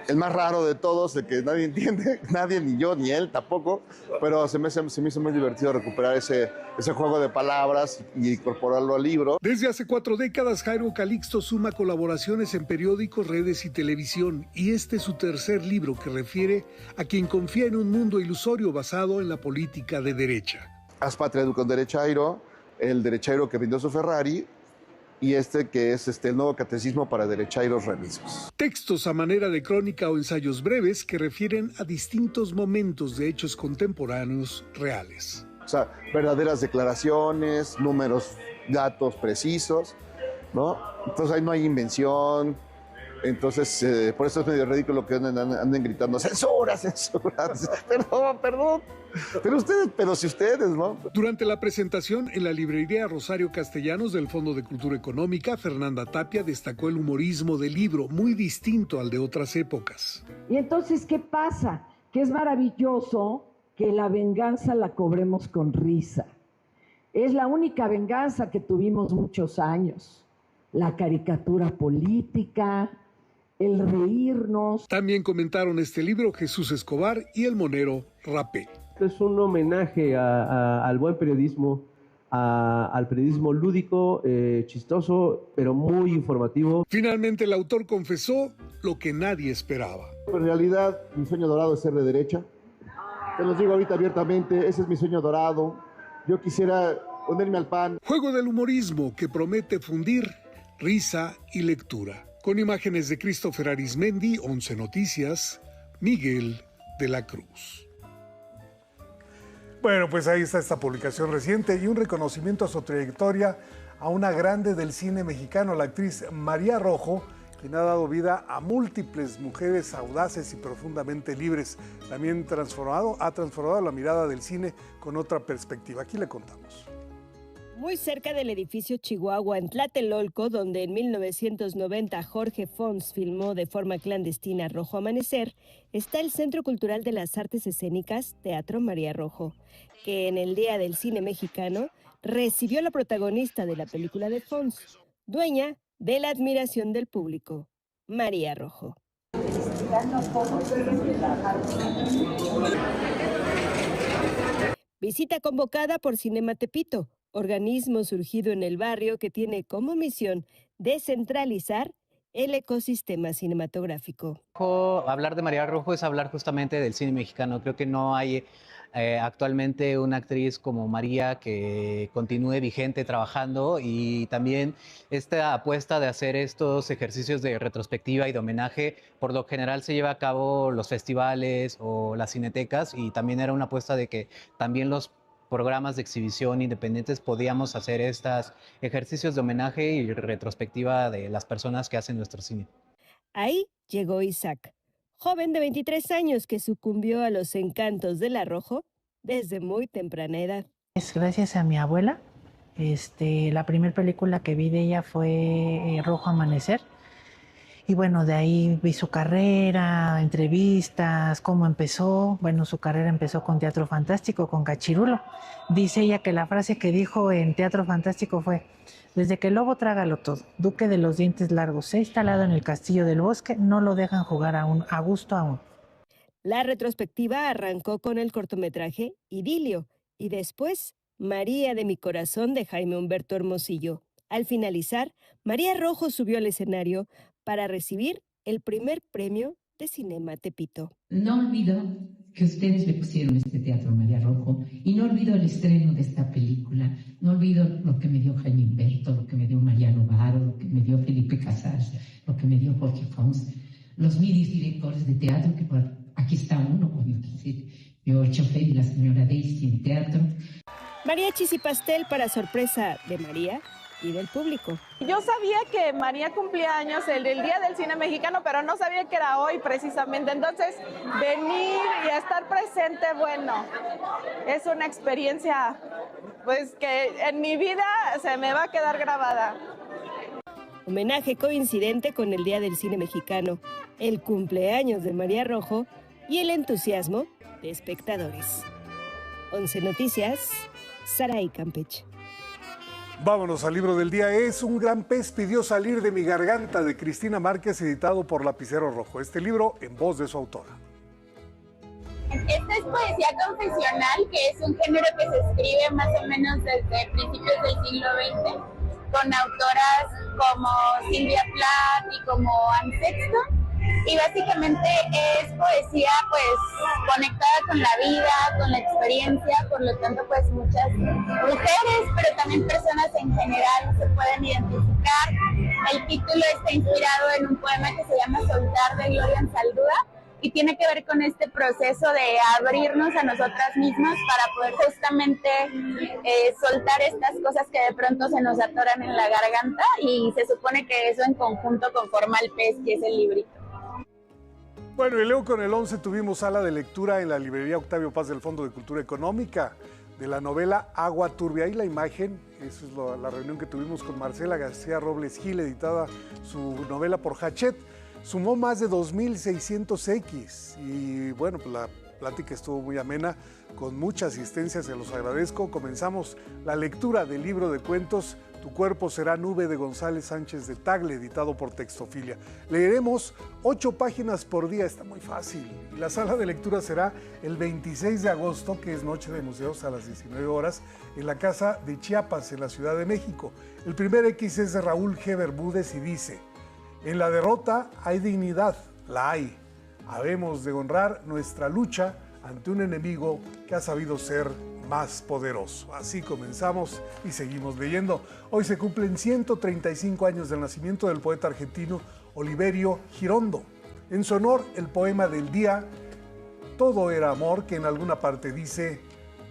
el más raro de todos, el que nadie entiende, nadie, ni yo, ni él tampoco, pero se me hizo muy divertido recuperar ese juego de palabras y incorporarlo al libro. Desde hace 4 décadas, Jairo Calixto suma colaboraciones en periódicos, redes y televisión, y este es su tercer libro que refiere a quien confía en un mundo ilusorio basado en la política de derecha. Haz patria con derechairo, el derechairo que vendió su Ferrari, y que es el nuevo catecismo para derechairos remisos. Textos a manera de crónica o ensayos breves que refieren a distintos momentos de hechos contemporáneos reales. O sea, verdaderas declaraciones, números, datos precisos, ¿no? Entonces ahí no hay invención. Entonces, por eso es medio ridículo que anden gritando ¡censura, censura! Perdón. Pero si ustedes, ¿no? Durante la presentación en la librería Rosario Castellanos del Fondo de Cultura Económica, Fernanda Tapia destacó el humorismo del libro, muy distinto al de otras épocas. Y entonces, ¿qué pasa? Que es maravilloso que la venganza la cobremos con risa. Es la única venganza que tuvimos muchos años. La caricatura política, el reírnos. También comentaron este libro Jesús Escobar y el monero Rapé. Es un homenaje al buen periodismo, al periodismo lúdico, chistoso, pero muy informativo. Finalmente el autor confesó lo que nadie esperaba. En realidad, mi sueño dorado es ser de derecha. Te los digo ahorita abiertamente, ese es mi sueño dorado. Yo quisiera ponerme al pan. Juego del humorismo que promete fundir risa y lectura. Con imágenes de Christopher Arismendi, 11 Noticias, Miguel de la Cruz. Bueno, pues ahí está esta publicación reciente y un reconocimiento a su trayectoria a una grande del cine mexicano, la actriz María Rojo, quien ha dado vida a múltiples mujeres audaces y profundamente libres. También ha transformado la mirada del cine con otra perspectiva. Aquí le contamos. Muy cerca del edificio Chihuahua en Tlatelolco, donde en 1990 Jorge Fons filmó de forma clandestina Rojo Amanecer, está el Centro Cultural de las Artes Escénicas Teatro María Rojo, que en el Día del Cine Mexicano recibió a la protagonista de la película de Fons, dueña de la admiración del público, María Rojo. Visita convocada por Cinema Tepito, organismo surgido en el barrio que tiene como misión descentralizar el ecosistema cinematográfico. Hablar de María Rojo es hablar justamente del cine mexicano. Creo que no hay actualmente una actriz como María que continúe vigente trabajando, y también esta apuesta de hacer estos ejercicios de retrospectiva y de homenaje por lo general se lleva a cabo los festivales o las cinetecas, y también era una apuesta de que también los programas de exhibición independientes podíamos hacer estos ejercicios de homenaje y retrospectiva de las personas que hacen nuestro cine. Ahí llegó Isaac, joven de 23 años que sucumbió a los encantos del Rojo desde muy temprana edad. Es gracias a mi abuela. La primera película que vi de ella fue Rojo Amanecer. Y bueno, de ahí vi su carrera, entrevistas, cómo empezó. Bueno, su carrera empezó con Teatro Fantástico, con Cachirulo. Dice ella que la frase que dijo en Teatro Fantástico fue: desde que el lobo trágalo todo, duque de los dientes largos, se ha instalado en el castillo del bosque, no lo dejan jugar a gusto aún. La retrospectiva arrancó con el cortometraje Idilio y después María de mi corazón de Jaime Humberto Hermosillo. Al finalizar, María Rojo subió al escenario para recibir el primer premio de Cinema Tepito. No olvido que ustedes le pusieron este teatro María Rojo y no olvido el estreno de esta película, no olvido lo que me dio Jaime Humberto, lo que me dio Mariano Varo, lo que me dio Felipe Casals, lo que me dio Jorge Fons, los miris directores de teatro, que aquí está uno, como yo, el chofer y la señora Daisy en teatro. Mariachis y pastel para sorpresa de María y del público. Yo sabía que María cumplía años el Día del Cine Mexicano, pero no sabía que era hoy precisamente. Entonces, venir y estar presente, bueno, es una experiencia pues que en mi vida se me va a quedar grabada. Homenaje coincidente con el Día del Cine Mexicano, el cumpleaños de María Rojo y el entusiasmo de espectadores. 11 Noticias, Saray Campeche. Vámonos al libro del día. Es Un gran pez pidió salir de mi garganta, de Cristina Márquez, editado por Lapicero Rojo. Este libro en voz de su autora. Esta es poesía confesional, que es un género que se escribe más o menos desde principios del siglo XX, con autoras como Silvia Plath y como Anne Sexton. Y básicamente es poesía pues conectada con la vida, con la experiencia, por lo tanto pues muchas mujeres, pero también personas en general se pueden identificar. El título está inspirado en un poema que se llama Soltar, de Gloria Anzaldúa, y tiene que ver con este proceso de abrirnos a nosotras mismas para poder justamente soltar estas cosas que de pronto se nos atoran en la garganta, y se supone que eso en conjunto conforma el pez, que es el librito. Bueno, y luego con el 11 tuvimos sala de lectura en la librería Octavio Paz del Fondo de Cultura Económica de la novela Agua Turbia. Ahí la imagen, esa es la reunión que tuvimos con Marcela García Robles Gil, editada su novela por Hachette. Sumó más de 2,600 y bueno, pues la plática estuvo muy amena, con mucha asistencia, se los agradezco. Comenzamos la lectura del libro de cuentos Tu cuerpo será nube, de González Sánchez de Tagle, editado por Textofilia. Leeremos 8 páginas por día, está muy fácil. Y la sala de lectura será el 26 de agosto, que es Noche de Museos, a las 19 horas, en la Casa de Chiapas, en la Ciudad de México. El primer X es de Raúl G. Bermúdez y dice: en la derrota hay dignidad, la hay. Habemos de honrar nuestra lucha ante un enemigo que ha sabido ser más poderoso. Así comenzamos y seguimos leyendo. Hoy se cumplen 135 años del nacimiento del poeta argentino Oliverio Girondo. En su honor, el poema del día, Todo era amor, que en alguna parte dice: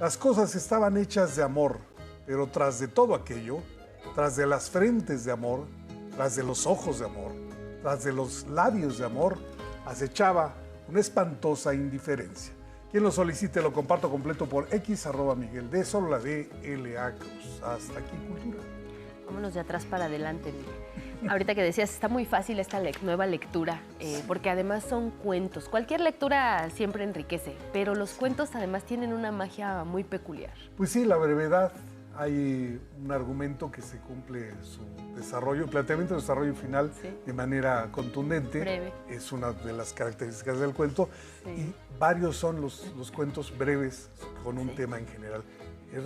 las cosas estaban hechas de amor, pero tras de todo aquello, tras de las frentes de amor, tras de los ojos de amor, tras de los labios de amor, acechaba una espantosa indiferencia. Quien lo solicite lo comparto completo por X, @Miguel D, solo la de L.A. Cruz. Hasta aquí, Cultura. Vámonos de atrás para adelante, Miguel. Ahorita que decías, está muy fácil esta nueva lectura, porque además son cuentos. Cualquier lectura siempre enriquece, pero los cuentos además tienen una magia muy peculiar. Pues sí, la brevedad. Hay un argumento que se cumple su desarrollo, planteamiento de desarrollo final, sí, de manera contundente. Breve. Es una de las características del cuento. Sí. Y varios son los cuentos breves con un, sí, tema en general. Es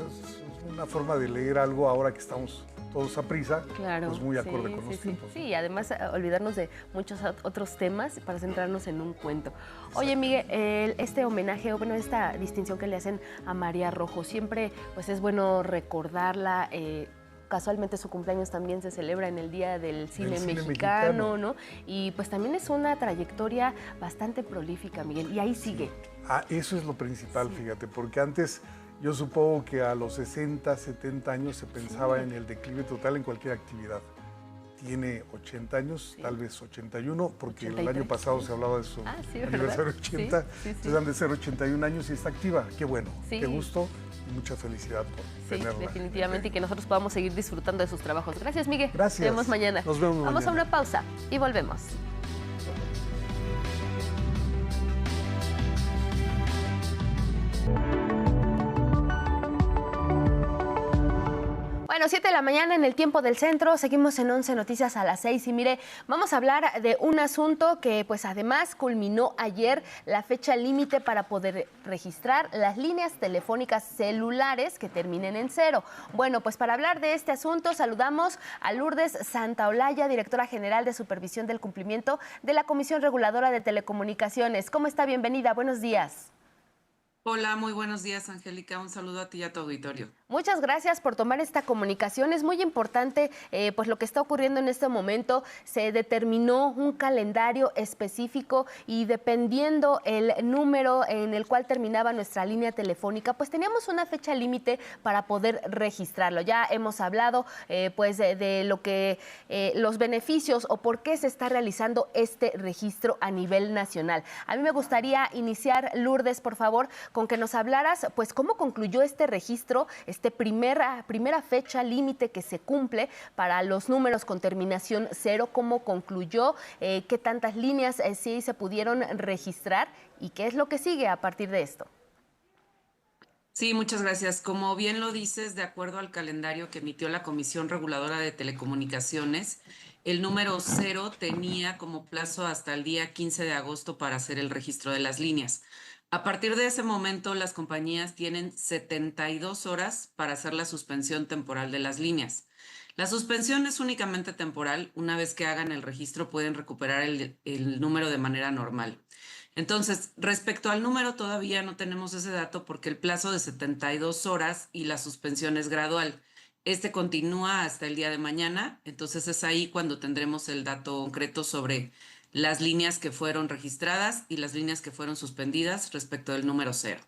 una forma de leer algo ahora que estamos todos a prisa, claro, pues muy acorde, sí, con los tiempos. Sí, y además olvidarnos de muchos otros temas para centrarnos en un cuento. Oye, Miguel, este homenaje, o bueno, esta distinción que le hacen a María Rojo, siempre pues es bueno recordarla. Casualmente su cumpleaños también se celebra en el Día del Cine Mexicano, ¿no? Y pues también es una trayectoria bastante prolífica, Miguel, y ahí sigue. Ah, eso es lo principal, sí, fíjate, porque antes yo supongo que a los 60, 70 años se pensaba, sí, en el declive total en cualquier actividad. Tiene 80 años, sí, tal vez 81, porque 83, el año pasado se hablaba de su, sí, aniversario 80, sí, entonces han de ser 81 años y está activa. Qué bueno, sí, qué gusto y mucha felicidad por, sí, tenerla. Definitivamente, y que nosotros podamos seguir disfrutando de sus trabajos. Gracias, Miguel. Gracias. Nos vemos mañana. Nos vemos Vamos mañana. A una pausa y volvemos. Bueno, 7 de la mañana en el tiempo del centro, seguimos en 11 Noticias a las 6 y mire, vamos a hablar de un asunto que pues además culminó ayer la fecha límite para poder registrar las líneas telefónicas celulares que terminen en 0. Bueno, pues para hablar de este asunto saludamos a Lourdes Santaolalla, directora general de Supervisión del Cumplimiento de la Comisión Reguladora de Telecomunicaciones. ¿Cómo está? Bienvenida, buenos días. Hola, muy buenos días, Angélica. Un saludo a ti y a tu auditorio. Muchas gracias por tomar esta comunicación. Es muy importante pues lo que está ocurriendo en este momento. Se determinó un calendario específico y dependiendo el número en el cual terminaba nuestra línea telefónica, pues teníamos una fecha límite para poder registrarlo. Ya hemos hablado pues de lo que los beneficios o por qué se está realizando este registro a nivel nacional. A mí me gustaría iniciar, Lourdes, por favor, con que nos hablaras, pues, cómo concluyó este registro, primera fecha límite que se cumple para los números con terminación 0, cómo concluyó, qué tantas líneas sí se pudieron registrar y qué es lo que sigue a partir de esto. Sí, muchas gracias. Como bien lo dices, de acuerdo al calendario que emitió la Comisión Reguladora de Telecomunicaciones, el número 0 tenía como plazo hasta el día 15 de agosto para hacer el registro de las líneas. A partir de ese momento, las compañías tienen 72 horas para hacer la suspensión temporal de las líneas. La suspensión es únicamente temporal. Una vez que hagan el registro, pueden recuperar el número de manera normal. Entonces, respecto al número, todavía no tenemos ese dato porque el plazo de 72 horas y la suspensión es gradual. Este continúa hasta el día de mañana, entonces es ahí cuando tendremos el dato concreto sobre las líneas que fueron registradas y las líneas que fueron suspendidas respecto del número 0.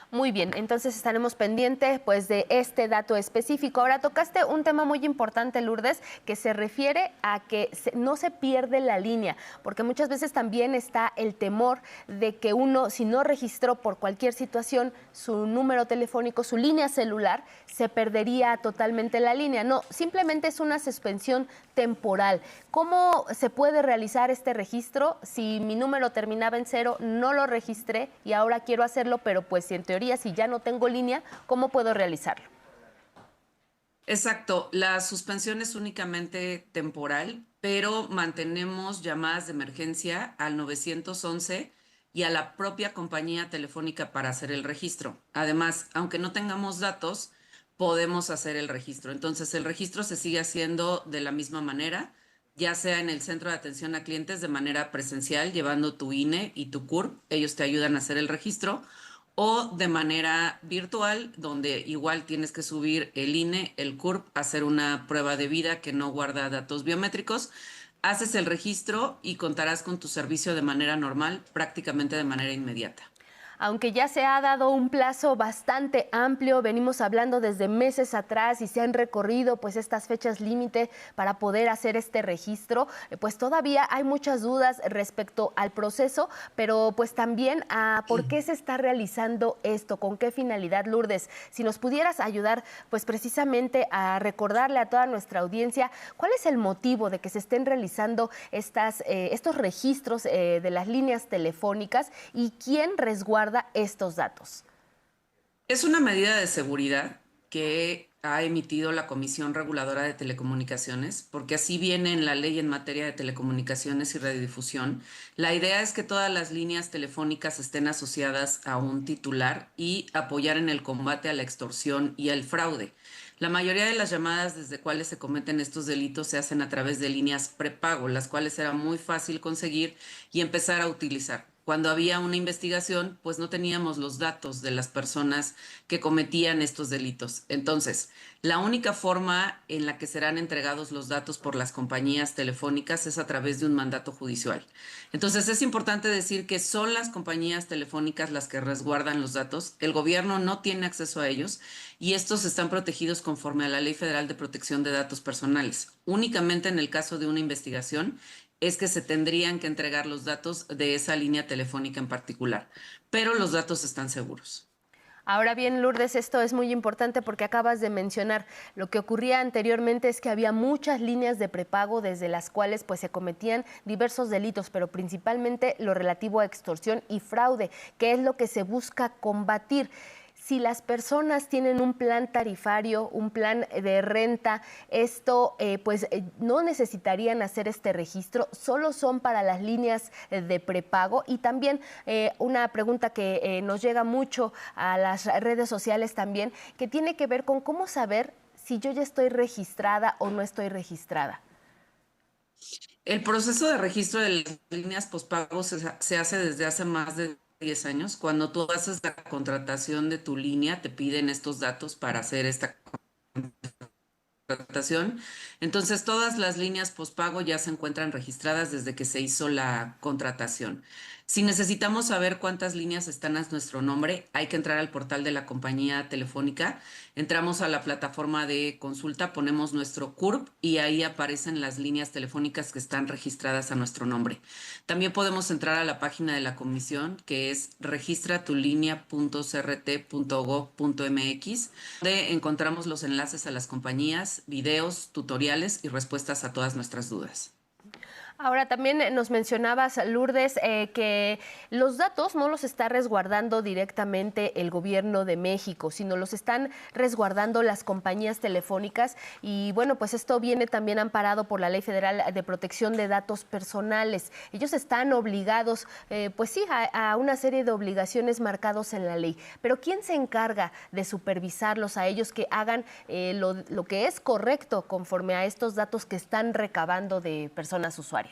Muy bien, entonces estaremos pendientes pues de este dato específico. Ahora tocaste un tema muy importante, Lourdes, que se refiere a que no se pierde la línea, porque muchas veces también está el temor de que uno, si no registró por cualquier situación su número telefónico, su línea celular, se perdería totalmente la línea. No, simplemente es una suspensión temporal. ¿Cómo se puede realizar este registro? Si mi número terminaba en 0, no lo registré y ahora quiero hacerlo, pero pues si en teoría, si ya no tengo línea, ¿cómo puedo realizarlo? Exacto, la suspensión es únicamente temporal, pero mantenemos llamadas de emergencia al 911 y a la propia compañía telefónica para hacer el registro. Además, aunque no tengamos datos, podemos hacer el registro. Entonces, el registro se sigue haciendo de la misma manera, ya sea en el centro de atención a clientes de manera presencial, llevando tu INE y tu CURP, ellos te ayudan a hacer el registro, o de manera virtual, donde igual tienes que subir el INE, el CURP, hacer una prueba de vida que no guarda datos biométricos, haces el registro y contarás con tu servicio de manera normal, prácticamente de manera inmediata. Aunque ya se ha dado un plazo bastante amplio, venimos hablando desde meses atrás y se han recorrido pues estas fechas límite para poder hacer este registro, pues todavía hay muchas dudas respecto al proceso, pero pues también a por qué se está realizando esto, con qué finalidad, Lourdes. Si nos pudieras ayudar pues precisamente a recordarle a toda nuestra audiencia cuál es el motivo de que se estén realizando estos registros de las líneas telefónicas y quién resguarda estos datos. Es una medida de seguridad que ha emitido la Comisión Reguladora de Telecomunicaciones, porque así viene en la ley en materia de telecomunicaciones y radiodifusión. La idea es que todas las líneas telefónicas estén asociadas a un titular y apoyar en el combate a la extorsión y al fraude. La mayoría de las llamadas desde cuales se cometen estos delitos se hacen a través de líneas prepago, las cuales era muy fácil conseguir y empezar a utilizar. Cuando había una investigación, pues no teníamos los datos de las personas que cometían estos delitos. Entonces, la única forma en la que serán entregados los datos por las compañías telefónicas es a través de un mandato judicial. Entonces, es importante decir que son las compañías telefónicas las que resguardan los datos. El gobierno no tiene acceso a ellos y estos están protegidos conforme a la Ley Federal de Protección de Datos Personales. Únicamente en el caso de una investigación es que se tendrían que entregar los datos de esa línea telefónica en particular, pero los datos están seguros. Ahora bien, Lourdes, esto es muy importante porque acabas de mencionar lo que ocurría anteriormente es que había muchas líneas de prepago desde las cuales pues se cometían diversos delitos, pero principalmente lo relativo a extorsión y fraude, que es lo que se busca combatir. Si las personas tienen un plan tarifario, un plan de renta, esto no necesitarían hacer este registro, solo son para las líneas de prepago. Y también una pregunta que nos llega mucho a las redes sociales también, que tiene que ver con cómo saber si yo ya estoy registrada o no estoy registrada. El proceso de registro de las líneas postpago se hace desde hace más de 10 años. Cuando tú haces la contratación de tu línea, te piden estos datos para hacer esta contratación. Entonces, todas las líneas postpago ya se encuentran registradas desde que se hizo la contratación. Si necesitamos saber cuántas líneas están a nuestro nombre, hay que entrar al portal de la compañía telefónica. Entramos a la plataforma de consulta, ponemos nuestro CURP y ahí aparecen las líneas telefónicas que están registradas a nuestro nombre. También podemos entrar a la página de la comisión, que es registratulinea.crt.gov.mx, donde encontramos los enlaces a las compañías, videos, tutoriales y respuestas a todas nuestras dudas. Ahora, también nos mencionabas, Lourdes, que los datos no los está resguardando directamente el gobierno de México, sino los están resguardando las compañías telefónicas. Y bueno, pues esto viene también amparado por la Ley Federal de Protección de Datos Personales. Ellos están obligados, pues sí, a una serie de obligaciones marcados en la ley. Pero ¿quién se encarga de supervisarlos a ellos que hagan lo que es correcto conforme a estos datos que están recabando de personas usuarias?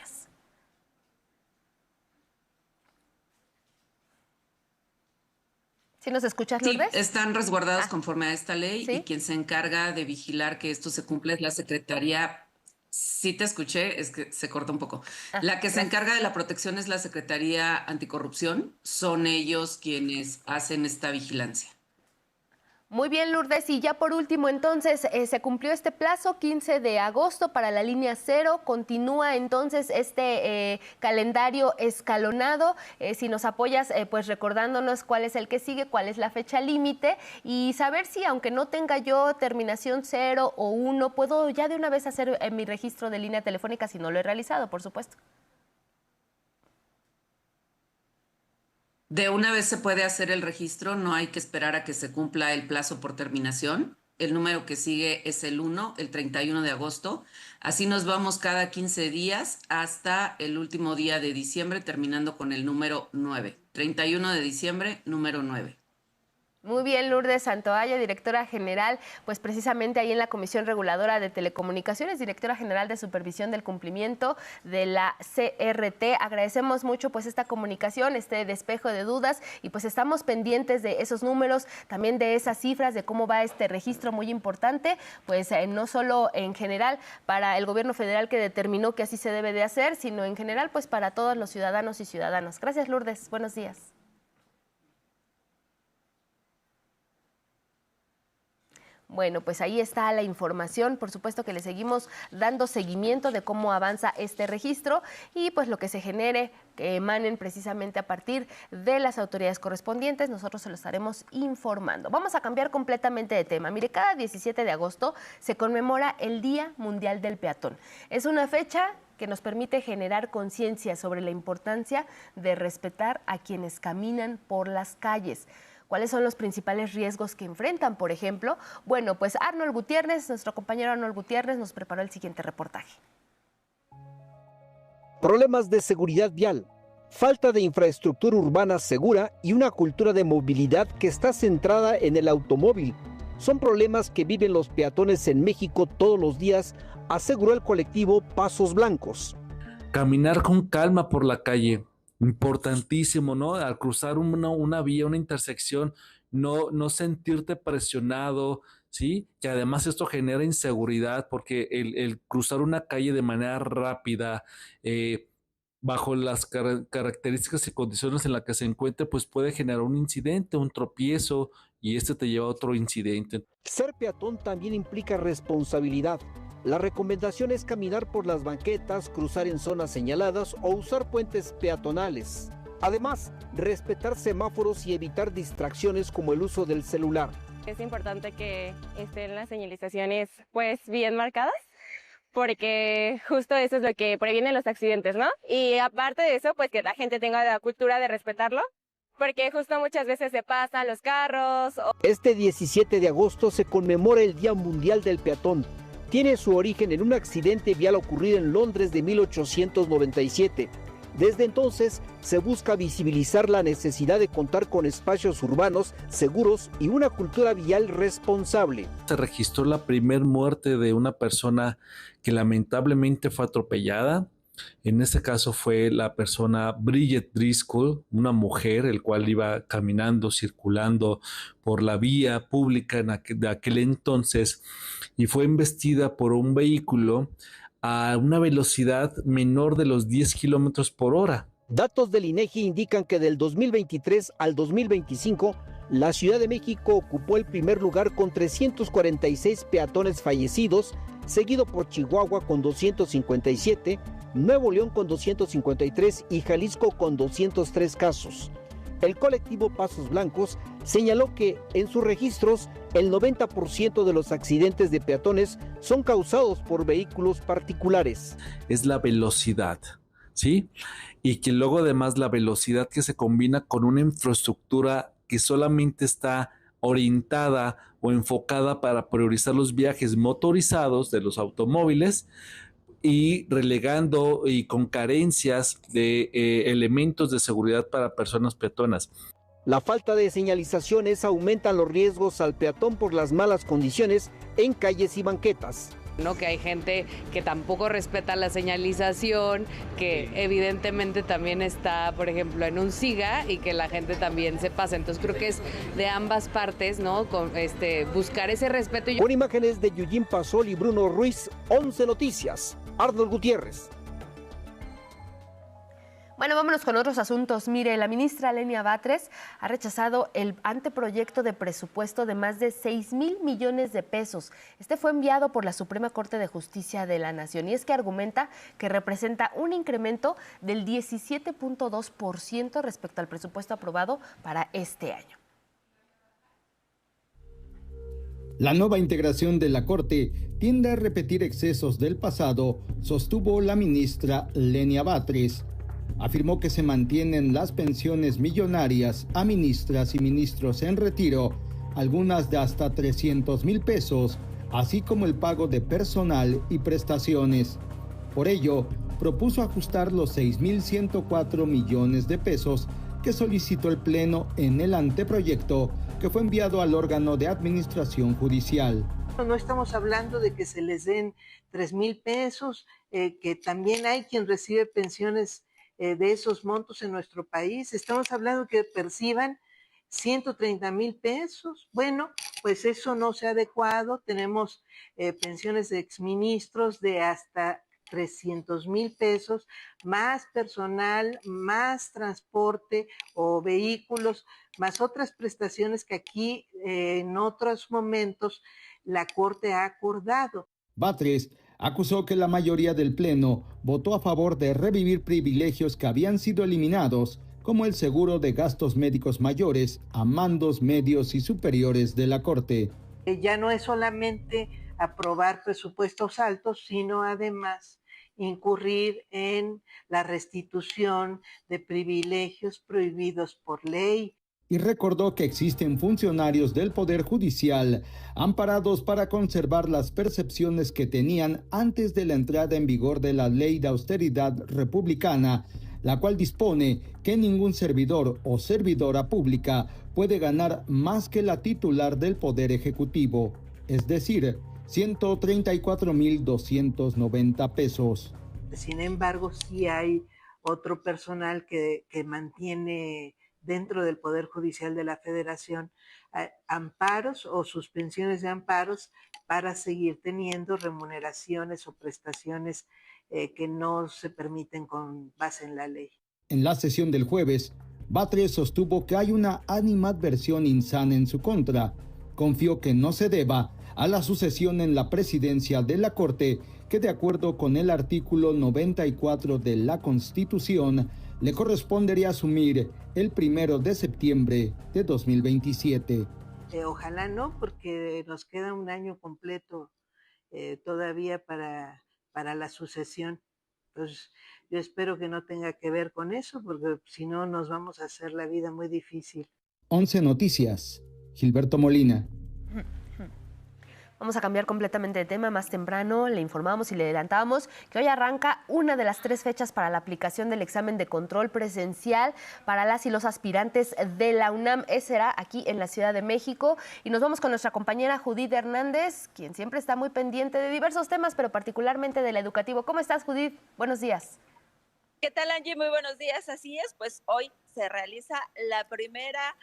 ¿Sí nos escuchas, Lourdes? Sí, están resguardados conforme a esta ley, ¿sí? Y quien se encarga de vigilar que esto se cumpla es la Secretaría. Sí te escuché, es que se corta un poco. La que se encarga de la protección es la Secretaría Anticorrupción. Son ellos quienes hacen esta vigilancia. Muy bien, Lourdes. Y ya por último, entonces, se cumplió este plazo, 15 de agosto para la línea 0. Continúa entonces este calendario escalonado. Si nos apoyas, pues recordándonos cuál es el que sigue, cuál es la fecha límite y saber si, aunque no tenga yo terminación 0 o 1, puedo ya de una vez hacer mi registro de línea telefónica si no lo he realizado, por supuesto. De una vez se puede hacer el registro, no hay que esperar a que se cumpla el plazo por terminación. El número que sigue es el 1, el 31 de agosto. Así nos vamos cada 15 días hasta el último día de diciembre, terminando con el número 9. 31 de diciembre, número 9. Muy bien, Lourdes Santoalla, directora general, pues precisamente ahí en la Comisión Reguladora de Telecomunicaciones, directora general de Supervisión del Cumplimiento de la CRT. Agradecemos mucho pues esta comunicación, este despejo de dudas y pues estamos pendientes de esos números, también de esas cifras, de cómo va este registro muy importante, pues no solo en general para el gobierno federal que determinó que así se debe de hacer, sino en general pues para todos los ciudadanos y ciudadanas. Gracias, Lourdes. Buenos días. Bueno, pues ahí está la información. Por supuesto que le seguimos dando seguimiento de cómo avanza este registro y pues lo que se genere, que emanen precisamente a partir de las autoridades correspondientes, nosotros se lo estaremos informando. Vamos a cambiar completamente de tema. Mire, cada 17 de agosto se conmemora el Día Mundial del Peatón. Es una fecha que nos permite generar conciencia sobre la importancia de respetar a quienes caminan por las calles. ¿Cuáles son los principales riesgos que enfrentan, por ejemplo? Bueno, pues Arnold Gutiérrez, nuestro compañero Arnold Gutiérrez, nos preparó el siguiente reportaje. Problemas de seguridad vial, falta de infraestructura urbana segura y una cultura de movilidad que está centrada en el automóvil. Son problemas que viven los peatones en México todos los días, aseguró el colectivo Pasos Blancos. Caminar con calma por la calle. Importantísimo, ¿no? Al cruzar una vía, una intersección, no sentirte presionado, ¿sí? Que además esto genera inseguridad porque el cruzar una calle de manera rápida, bajo las características y condiciones en las que se encuentre, pues puede generar un incidente, un tropiezo y este te lleva a otro incidente. Ser peatón también implica responsabilidad. La recomendación es caminar por las banquetas, cruzar en zonas señaladas o usar puentes peatonales. Además, respetar semáforos y evitar distracciones como el uso del celular. Es importante que estén las señalizaciones pues bien marcadas, porque justo eso es lo que previene los accidentes, ¿no? Y aparte de eso, pues que la gente tenga la cultura de respetarlo, porque justo muchas veces se pasan los carros. Este 17 de agosto se conmemora el Día Mundial del Peatón. Tiene su origen en un accidente vial ocurrido en Londres de 1897. Desde entonces se busca visibilizar la necesidad de contar con espacios urbanos seguros y una cultura vial responsable. Se registró la primera muerte de una persona que lamentablemente fue atropellada. En este caso fue la persona Bridget Driscoll, una mujer, el cual iba caminando, circulando por la vía pública de aquel entonces y fue embestida por un vehículo a una velocidad menor de los 10 kilómetros por hora. Datos del INEGI indican que del 2023 al 2025, la Ciudad de México ocupó el primer lugar con 346 peatones fallecidos, seguido por Chihuahua con 257, Nuevo León con 253 y Jalisco con 203 casos. El colectivo Pasos Blancos señaló que en sus registros el 90% de los accidentes de peatones son causados por vehículos particulares. Es la velocidad, ¿sí? Y que luego además la velocidad que se combina con una infraestructura que solamente está orientada o enfocada para priorizar los viajes motorizados de los automóviles y relegando y con carencias de elementos de seguridad para personas peatonas. La falta de señalizaciones aumenta los riesgos al peatón por las malas condiciones en calles y banquetas. ¿No? Que hay gente que tampoco respeta la señalización, que evidentemente también está, por ejemplo, en un SIGA y que la gente también se pasa. Entonces creo que es de ambas partes, ¿no? Con, buscar ese respeto. Con imágenes de Yujin Pasol y Bruno Ruiz, 11 Noticias, Arnold Gutiérrez. Bueno, vámonos con otros asuntos. Mire, la ministra Lenia Batres ha rechazado el anteproyecto de presupuesto de más de 6,000 millones de pesos. Este fue enviado por la Suprema Corte de Justicia de la Nación y es que argumenta que representa un incremento del 17.2% respecto al presupuesto aprobado para este año. La nueva integración de la Corte tiende a repetir excesos del pasado, sostuvo la ministra Lenia Batres. Afirmó que se mantienen las pensiones millonarias a ministras y ministros en retiro, algunas de hasta 300,000 pesos, así como el pago de personal y prestaciones. Por ello, propuso ajustar los 6,104 millones de pesos que solicitó el Pleno en el anteproyecto que fue enviado al órgano de administración judicial. No estamos hablando de que se les den 3,000 pesos, que también hay quien recibe pensiones de esos montos en nuestro país. Estamos hablando que perciban 130,000 pesos. Bueno, pues eso no se ha adecuado. Tenemos pensiones de exministros de hasta 300,000 pesos, más personal, más transporte o vehículos, más otras prestaciones que aquí en otros momentos la Corte ha acordado. Batres acusó que la mayoría del Pleno votó a favor de revivir privilegios que habían sido eliminados, como el seguro de gastos médicos mayores a mandos medios y superiores de la Corte. Ya no es solamente aprobar presupuestos altos, sino además incurrir en la restitución de privilegios prohibidos por ley. Y recordó que existen funcionarios del Poder Judicial amparados para conservar las percepciones que tenían antes de la entrada en vigor de la Ley de Austeridad Republicana, la cual dispone que ningún servidor o servidora pública puede ganar más que la titular del Poder Ejecutivo, es decir, 134,290 pesos. Sin embargo, sí hay otro personal que mantiene dentro del Poder Judicial de la Federación amparos o suspensiones de amparos para seguir teniendo remuneraciones o prestaciones que no se permiten con base en la ley. En la sesión del jueves, Batres sostuvo que hay una animadversión insana en su contra. Confió que no se deba a la sucesión en la presidencia de la Corte, que de acuerdo con el artículo 94 de la Constitución, le correspondería asumir el 1 de septiembre de 2027. Ojalá no, porque nos queda un año completo todavía para la sucesión. Pues yo espero que no tenga que ver con eso, porque si no nos vamos a hacer la vida muy difícil. 11 Noticias, Gilberto Molina. Vamos a cambiar completamente de tema. Más temprano le informamos y le adelantábamos que hoy arranca una de las 3 fechas para la aplicación del examen de control presencial para las y los aspirantes de la UNAM. Ese será aquí en la Ciudad de México. Y nos vamos con nuestra compañera Judith Hernández, quien siempre está muy pendiente de diversos temas, pero particularmente del educativo. ¿Cómo estás, Judith? Buenos días. ¿Qué tal, Angie? Muy buenos días. Así es, pues hoy se realiza la primera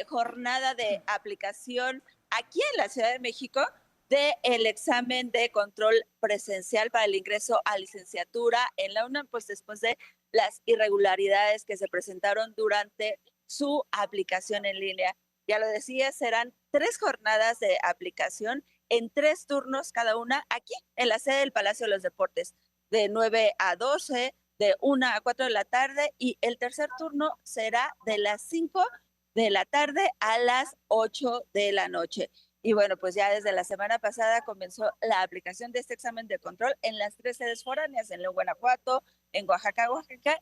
jornada de aplicación aquí en la Ciudad de México del examen de control presencial para el ingreso a licenciatura en la UNAM, pues después de las irregularidades que se presentaron durante su aplicación en línea. Ya lo decía, serán 3 jornadas de aplicación en 3 turnos cada una aquí en la sede del Palacio de los Deportes, de 9 a 12, de 1 a 4 de la tarde y el tercer turno será de las 5 de la tarde a las 8 de la noche. Y bueno, pues ya desde la semana pasada comenzó la aplicación de este examen de control en las 3 sedes foráneas, en León, Guanajuato, en Oaxaca,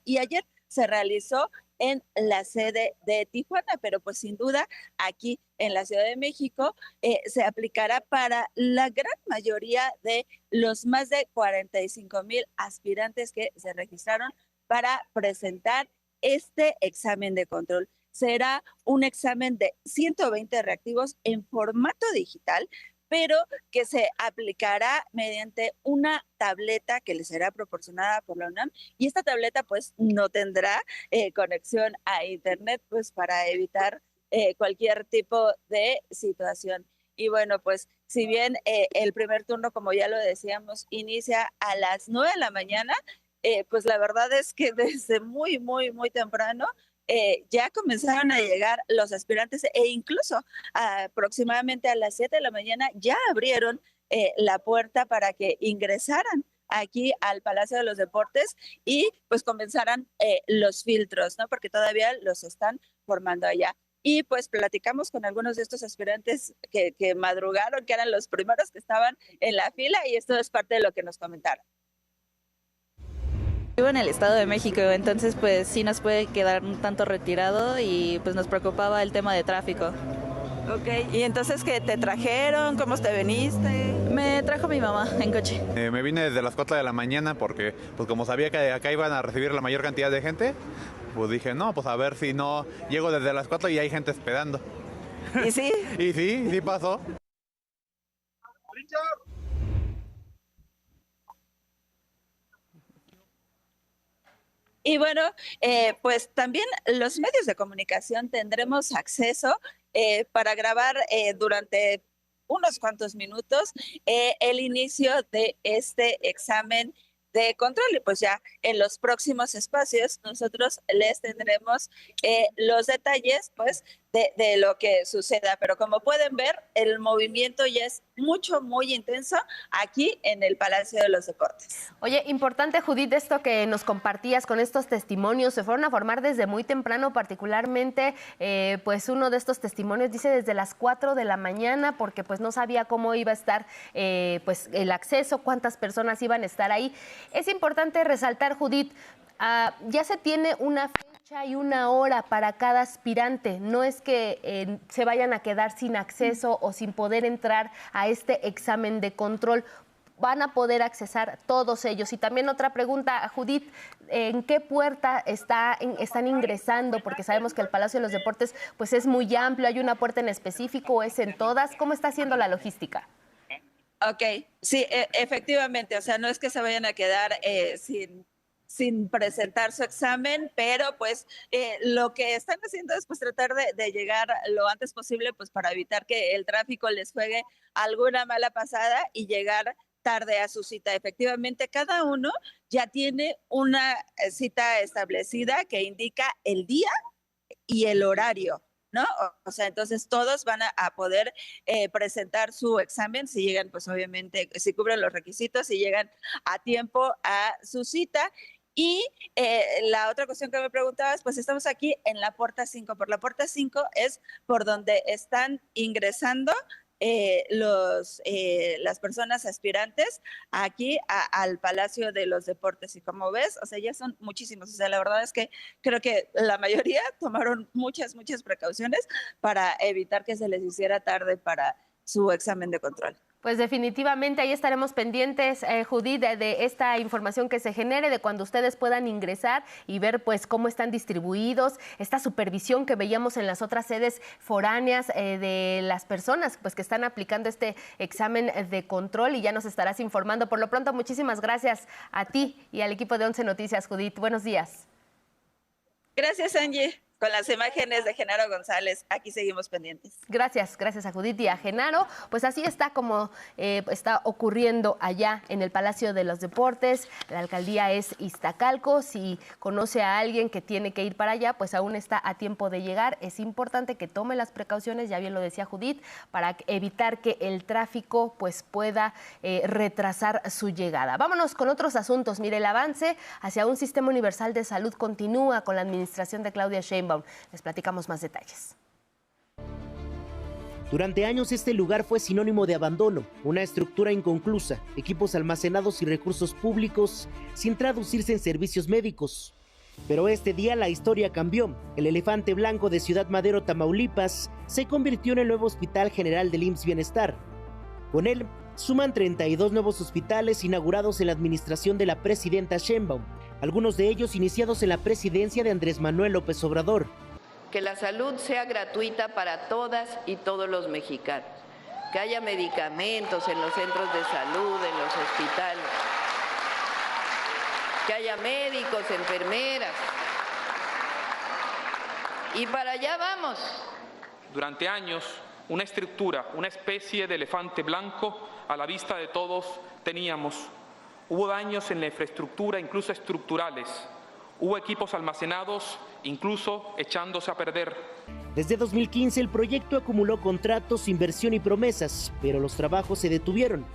y ayer se realizó en la sede de Tijuana, pero pues sin duda aquí en la Ciudad de México se aplicará para la gran mayoría de los más de 45,000 aspirantes que se registraron para presentar este examen de control. Será un examen de 120 reactivos en formato digital, pero que se aplicará mediante una tableta que les será proporcionada por la UNAM, y esta tableta pues no tendrá conexión a internet pues para evitar cualquier tipo de situación. Y bueno, pues si bien el primer turno, como ya lo decíamos, inicia a las 9 de la mañana, pues la verdad es que desde muy temprano ya comenzaron a llegar los aspirantes e incluso aproximadamente a las 7 de la mañana ya abrieron la puerta para que ingresaran aquí al Palacio de los Deportes y pues comenzaran los filtros, ¿no? Porque todavía los están formando allá. Y pues platicamos con algunos de estos aspirantes que madrugaron, que eran los primeros que estaban en la fila, y esto es parte de lo que nos comentaron. Vivo en el Estado de México, entonces pues sí nos puede quedar un tanto retirado y pues nos preocupaba el tema de tráfico. Ok, ¿y entonces qué te trajeron? ¿Cómo te viniste? Me trajo mi mamá en coche. Me vine desde las 4 de la mañana porque pues como sabía que acá iban a recibir la mayor cantidad de gente, pues dije, no, pues a ver si no llego desde las 4 y hay gente esperando. ¿Y sí? Y sí pasó. Y bueno, pues también los medios de comunicación tendremos acceso para grabar durante unos cuantos minutos el inicio de este examen de control, y pues ya en los próximos espacios nosotros les tendremos los detalles pues de lo que suceda, pero como pueden ver el movimiento ya es muy intenso aquí en el Palacio de los Deportes. Oye, importante, Judith, esto que nos compartías con estos testimonios, se fueron a formar desde muy temprano, particularmente pues uno de estos testimonios dice desde las 4 de la mañana, porque pues no sabía cómo iba a estar pues el acceso, cuántas personas iban a estar ahí. Es importante resaltar, Judith, ya se tiene una fecha y una hora para cada aspirante. No es que se vayan a quedar sin acceso o sin poder entrar a este examen de control. Van a poder accesar todos ellos. Y también otra pregunta, Judith, ¿en qué puerta están ingresando? Porque sabemos que el Palacio de los Deportes pues es muy amplio. ¿Hay una puerta en específico o es en todas? ¿Cómo está siendo la logística? Ok, sí, efectivamente. O sea, no es que se vayan a quedar sin presentar su examen, pero pues lo que están haciendo es pues tratar de llegar lo antes posible pues para evitar que el tráfico les juegue alguna mala pasada y llegar tarde a su cita. Efectivamente, cada uno ya tiene una cita establecida que indica el día y el horario, ¿no? O sea, entonces todos van a poder presentar su examen si llegan, pues obviamente, si cubren los requisitos, si llegan a tiempo a su cita. Y la otra cuestión que me preguntabas, pues estamos aquí en la puerta 5. Por la puerta 5 es por donde están ingresando las personas aspirantes aquí al Palacio de los Deportes. Y como ves, o sea, ya son muchísimos. O sea, la verdad es que creo que la mayoría tomaron muchas precauciones para evitar que se les hiciera tarde para su examen de control. Pues definitivamente ahí estaremos pendientes, Judith, de esta información que se genere, de cuando ustedes puedan ingresar y ver pues cómo están distribuidos, esta supervisión que veíamos en las otras sedes foráneas de las personas pues que están aplicando este examen de control, y ya nos estarás informando. Por lo pronto, muchísimas gracias a ti y al equipo de 11 Noticias, Judith. Buenos días. Gracias, Angie. con las imágenes de Genaro González. Aquí seguimos pendientes. Gracias a Judith y a Genaro. Pues así está como está ocurriendo allá en el Palacio de los Deportes. La alcaldía es Iztacalco. Si conoce a alguien que tiene que ir para allá, pues aún está a tiempo de llegar. Es importante que tome las precauciones, ya bien lo decía Judith, para evitar que el tráfico pues pueda retrasar su llegada. Vámonos con otros asuntos. Mire, el avance hacia un sistema universal de salud continúa con la administración de Claudia Sheinbaum. Les platicamos más detalles. Durante años este lugar fue sinónimo de abandono, una estructura inconclusa, equipos almacenados y recursos públicos sin traducirse en servicios médicos. Pero este día la historia cambió. El Elefante Blanco de Ciudad Madero, Tamaulipas, se convirtió en el nuevo Hospital General del IMSS Bienestar. Con él suman 32 nuevos hospitales inaugurados en la administración de la presidenta Sheinbaum, algunos de ellos iniciados en la presidencia de Andrés Manuel López Obrador. Que la salud sea gratuita para todas y todos los mexicanos, que haya medicamentos en los centros de salud, en los hospitales, que haya médicos, enfermeras. Y para allá vamos. Durante años, una estructura, una especie de elefante blanco a la vista de todos teníamos. Hubo daños en la infraestructura, incluso estructurales. Hubo equipos almacenados, incluso echándose a perder. Desde 2015 el proyecto acumuló contratos, inversión y promesas, pero los trabajos se detuvieron.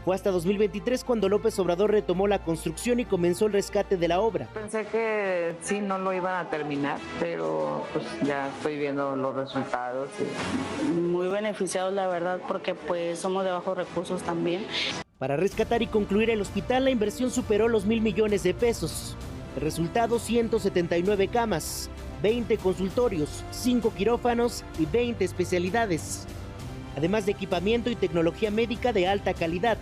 Fue hasta 2023 cuando López Obrador retomó la construcción y comenzó el rescate de la obra. Pensé que sí, no lo iban a terminar, pero pues ya estoy viendo los resultados. Muy beneficiados, la verdad, porque pues somos de bajos recursos también. Para rescatar y concluir el hospital, la inversión superó los 1,000 millones de pesos. El resultado, 179 camas, 20 consultorios, 5 quirófanos y 20 especialidades, además de equipamiento y tecnología médica de alta calidad.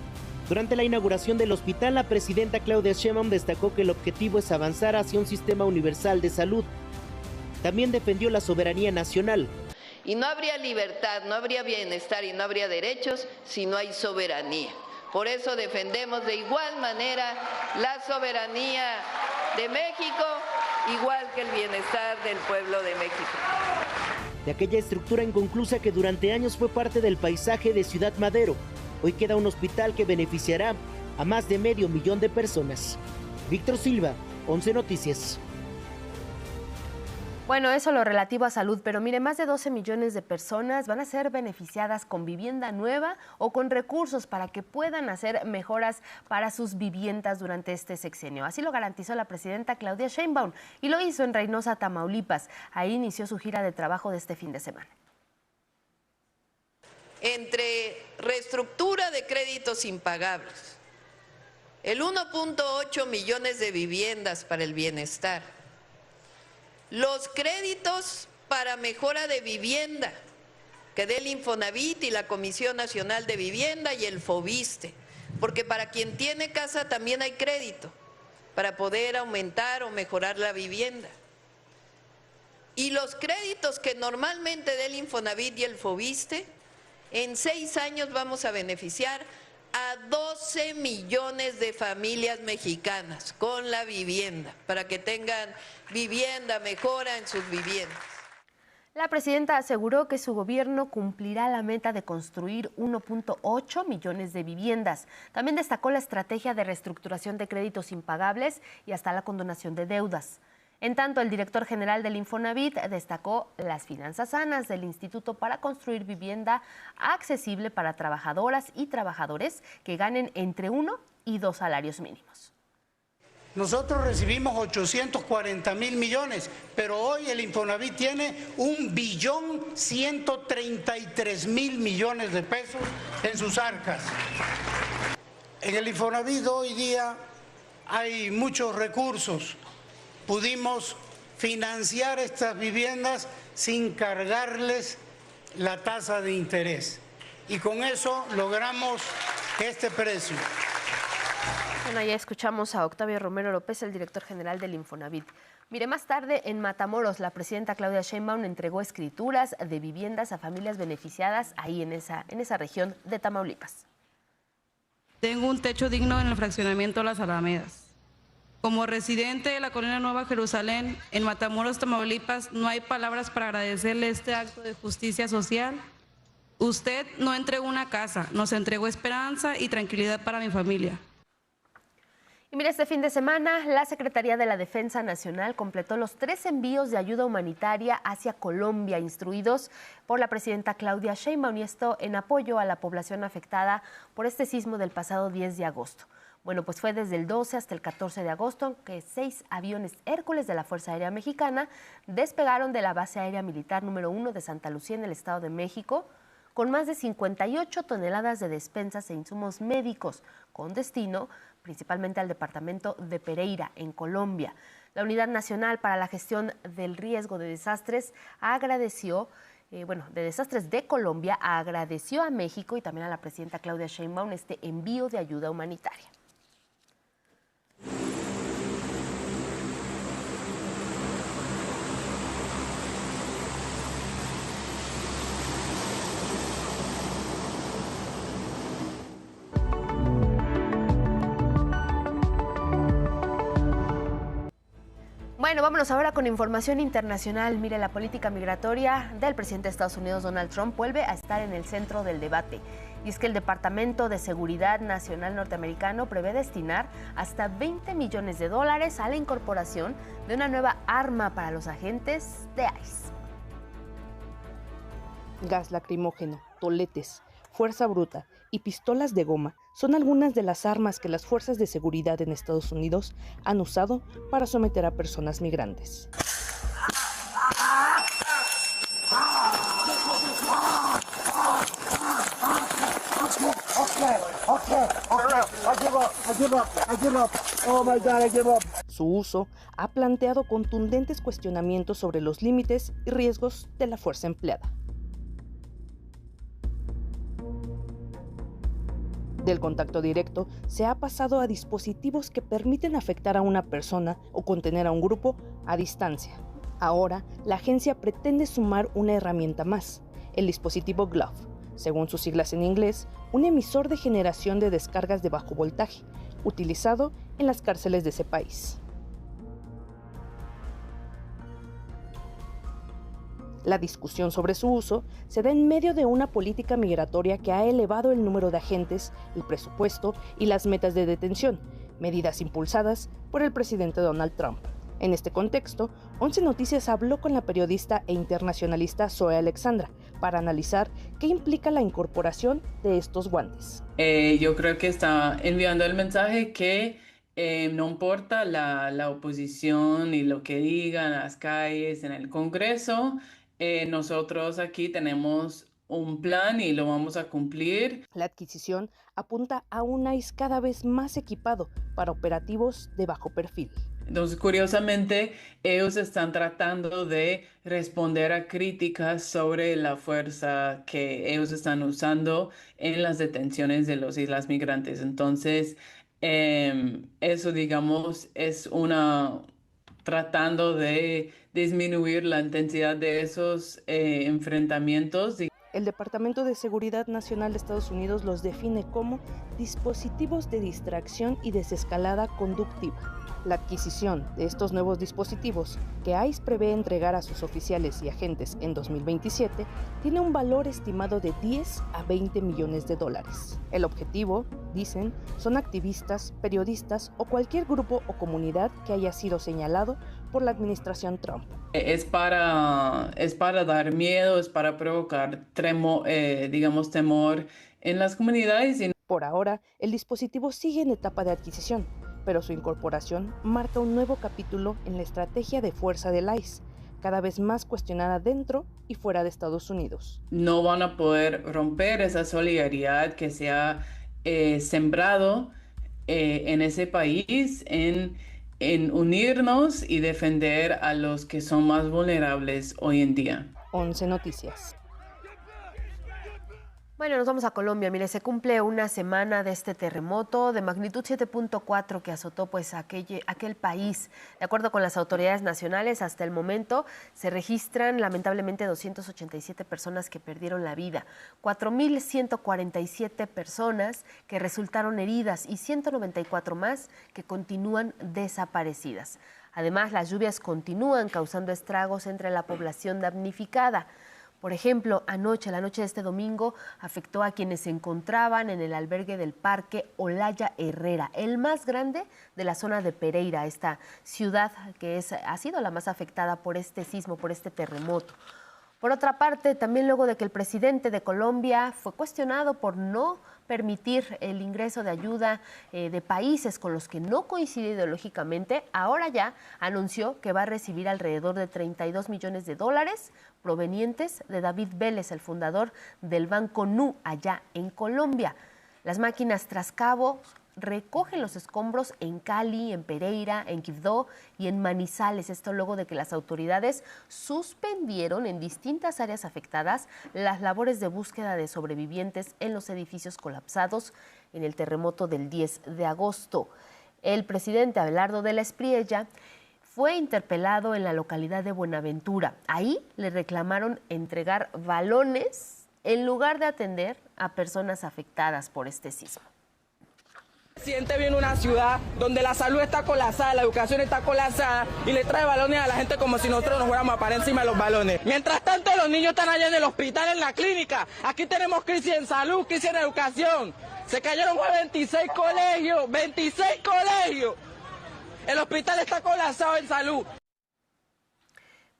Durante la inauguración del hospital, la presidenta Claudia Sheinbaum destacó que el objetivo es avanzar hacia un sistema universal de salud. También defendió la soberanía nacional. Y no habría libertad, no habría bienestar y no habría derechos si no hay soberanía. Por eso defendemos de igual manera la soberanía de México, igual que el bienestar del pueblo de México. De aquella estructura inconclusa que durante años fue parte del paisaje de Ciudad Madero, hoy queda un hospital que beneficiará a más de 500,000 de personas. Víctor Silva, 11 Noticias. Bueno, eso lo relativo a salud, pero mire, más de 12 millones de personas van a ser beneficiadas con vivienda nueva o con recursos para que puedan hacer mejoras para sus viviendas durante este sexenio. Así lo garantizó la presidenta Claudia Sheinbaum y lo hizo en Reynosa, Tamaulipas. Ahí inició su gira de trabajo de este fin de semana. Entre reestructura de créditos impagables, el 1.8 millones de viviendas para el bienestar, los créditos para mejora de vivienda que dé el Infonavit y la Comisión Nacional de Vivienda y el Fobiste, porque para quien tiene casa también hay crédito para poder aumentar o mejorar la vivienda. Y los créditos que normalmente dé el Infonavit y el Fobiste, en 6 años vamos a beneficiar a 12 millones de familias mexicanas con la vivienda, para que tengan vivienda, mejora en sus viviendas. La presidenta aseguró que su gobierno cumplirá la meta de construir 1.8 millones de viviendas. También destacó la estrategia de reestructuración de créditos impagables y hasta la condonación de deudas. En tanto, el director general del Infonavit destacó las finanzas sanas del instituto para construir vivienda accesible para trabajadoras y trabajadores que ganen entre 1 y 2 salarios mínimos. Nosotros recibimos 840,000 millones, pero hoy el Infonavit tiene 1.133.000 millones de pesos en sus arcas. En el Infonavit hoy día hay muchos recursos. Pudimos financiar estas viviendas sin cargarles la tasa de interés. Y con eso logramos este precio. Bueno, ya escuchamos a Octavio Romero López, el director general del Infonavit. Mire, más tarde en Matamoros, la presidenta Claudia Sheinbaum entregó escrituras de viviendas a familias beneficiadas ahí en esa región de Tamaulipas. Tengo un techo digno en el fraccionamiento Las Alamedas. Como residente de la colonia Nueva Jerusalén, en Matamoros, Tamaulipas, no hay palabras para agradecerle este acto de justicia social. Usted no entregó una casa, nos entregó esperanza y tranquilidad para mi familia. Y mire, este fin de semana la Secretaría de la Defensa Nacional completó los 3 envíos de ayuda humanitaria hacia Colombia, instruidos por la presidenta Claudia Sheinbaum, y esto en apoyo a la población afectada por este sismo del pasado 10 de agosto. Bueno, pues fue desde el 12 hasta el 14 de agosto que 6 aviones Hércules de la Fuerza Aérea Mexicana despegaron de la base aérea militar número 1 de Santa Lucía en el Estado de México, con más de 58 toneladas de despensas e insumos médicos, con destino principalmente al departamento de Pereira, en Colombia. La Unidad Nacional para la Gestión del Riesgo de Desastres de Desastres de Colombia agradeció a México y también a la presidenta Claudia Sheinbaum este envío de ayuda humanitaria. Bueno, vámonos ahora con información internacional. Mire, la política migratoria del presidente de Estados Unidos, Donald Trump, vuelve a estar en el centro del debate. Y es que el Departamento de Seguridad Nacional norteamericano prevé destinar hasta $20 millones a la incorporación de una nueva arma para los agentes de ICE. Gas lacrimógeno, toletes, fuerza bruta y pistolas de goma son algunas de las armas que las fuerzas de seguridad en Estados Unidos han usado para someter a personas migrantes. Su uso ha planteado contundentes cuestionamientos sobre los límites y riesgos de la fuerza empleada. Del contacto directo se ha pasado a dispositivos que permiten afectar a una persona o contener a un grupo a distancia. Ahora, la agencia pretende sumar una herramienta más, el dispositivo Glove, según sus siglas en inglés, un emisor de generación de descargas de bajo voltaje, utilizado en las cárceles de ese país. La discusión sobre su uso se da en medio de una política migratoria que ha elevado el número de agentes, el presupuesto y las metas de detención, medidas impulsadas por el presidente Donald Trump. En este contexto, 11 Noticias habló con la periodista e internacionalista Zoe Alexandra para analizar qué implica la incorporación de estos guantes. Yo creo que está enviando el mensaje que no importa la oposición y lo que digan las calles en el Congreso, nosotros aquí tenemos un plan y lo vamos a cumplir. La adquisición apunta a un ICE cada vez más equipado para operativos de bajo perfil. Entonces, curiosamente, ellos están tratando de responder a críticas sobre la fuerza que ellos están usando en las detenciones de los y las migrantes. Entonces, eso, digamos, es tratando de disminuir la intensidad de esos enfrentamientos. El Departamento de Seguridad Nacional de Estados Unidos los define como dispositivos de distracción y desescalada conductiva. La adquisición de estos nuevos dispositivos, que ICE prevé entregar a sus oficiales y agentes en 2027, tiene un valor estimado de $10 a $20 millones. El objetivo, dicen, son activistas, periodistas o cualquier grupo o comunidad que haya sido señalado por la administración Trump. Es para dar miedo, es para provocar temor en las comunidades. Por ahora, el dispositivo sigue en etapa de adquisición, pero su incorporación marca un nuevo capítulo en la estrategia de fuerza del ICE, cada vez más cuestionada dentro y fuera de Estados Unidos. No van a poder romper esa solidaridad que se ha sembrado en ese país, en unirnos y defender a los que son más vulnerables hoy en día. 11 Noticias. Bueno, nos vamos a Colombia. Mire, se cumple una semana de este terremoto de magnitud 7.4 que azotó pues aquel país. De acuerdo con las autoridades nacionales, hasta el momento se registran lamentablemente 287 personas que perdieron la vida, 4.147 personas que resultaron heridas y 194 más que continúan desaparecidas. Además, las lluvias continúan causando estragos entre la población damnificada. Por ejemplo, la noche de este domingo afectó a quienes se encontraban en el albergue del Parque Olaya Herrera, el más grande de la zona de Pereira, esta ciudad que ha sido la más afectada por este sismo, por este terremoto. Por otra parte, también luego de que el presidente de Colombia fue cuestionado por no permitir el ingreso de ayuda de países con los que no coincide ideológicamente, ahora ya anunció que va a recibir alrededor de $32 millones provenientes de David Vélez, el fundador del Banco Nu allá en Colombia. Las máquinas Trascabo recogen los escombros en Cali, en Pereira, en Quibdó y en Manizales. Esto luego de que las autoridades suspendieron en distintas áreas afectadas las labores de búsqueda de sobrevivientes en los edificios colapsados en el terremoto del 10 de agosto. El presidente Abelardo de la Espriella fue interpelado en la localidad de Buenaventura. Ahí le reclamaron entregar balones en lugar de atender a personas afectadas por este sismo. El presidente viene a una ciudad donde la salud está colapsada, la educación está colapsada y le trae balones a la gente como si nosotros nos fuéramos a parar encima de los balones. Mientras tanto, los niños están allá en el hospital, en la clínica. Aquí tenemos crisis en salud, crisis en educación. Se cayeron 26 colegios, 26 colegios. El hospital está colapsado en salud.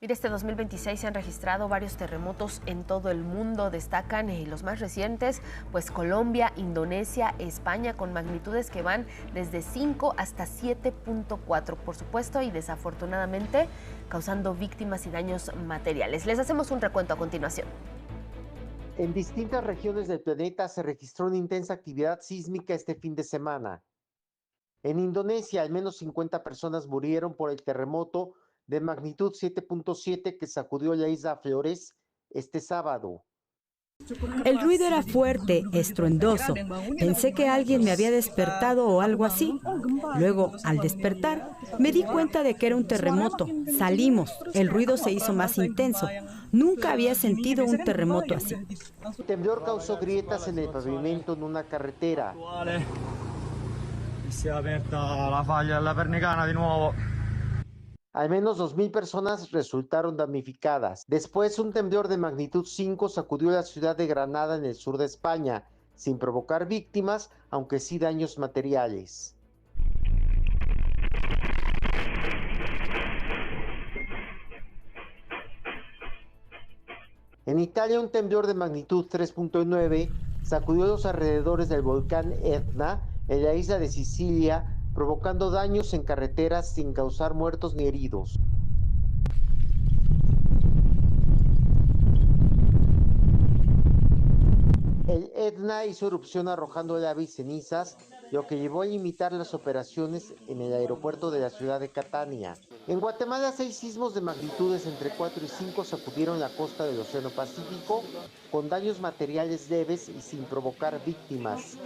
Mire, este 2026 se han registrado varios terremotos en todo el mundo. Destacan los más recientes, pues Colombia, Indonesia, España, con magnitudes que van desde 5 hasta 7.4, por supuesto, y desafortunadamente causando víctimas y daños materiales. Les hacemos un recuento a continuación. En distintas regiones del planeta se registró una intensa actividad sísmica este fin de semana. En Indonesia, al menos 50 personas murieron por el terremoto de magnitud 7.7 que sacudió la isla Flores este sábado. El ruido era fuerte, estruendoso. Pensé que alguien me había despertado o algo así. Luego, al despertar, me di cuenta de que era un terremoto. Salimos. El ruido se hizo más intenso. Nunca había sentido un terremoto así. El temblor causó grietas en el pavimento en una carretera. Si è aperta la falla della Pernicana di nuovo. Al menos 2,000 personas resultaron damnificadas. Después, un temblor de magnitud 5 sacudió la ciudad de Granada en el sur de España, sin provocar víctimas, aunque sí daños materiales. En Italia, un temblor de magnitud 3.9 sacudió los alrededores del volcán Etna, en la isla de Sicilia, provocando daños en carreteras sin causar muertos ni heridos. El Etna hizo erupción arrojando lava y cenizas, lo que llevó a limitar las operaciones en el aeropuerto de la ciudad de Catania. En Guatemala, 6 sismos de magnitudes entre 4 y 5 sacudieron la costa del Océano Pacífico, con daños materiales leves y sin provocar víctimas.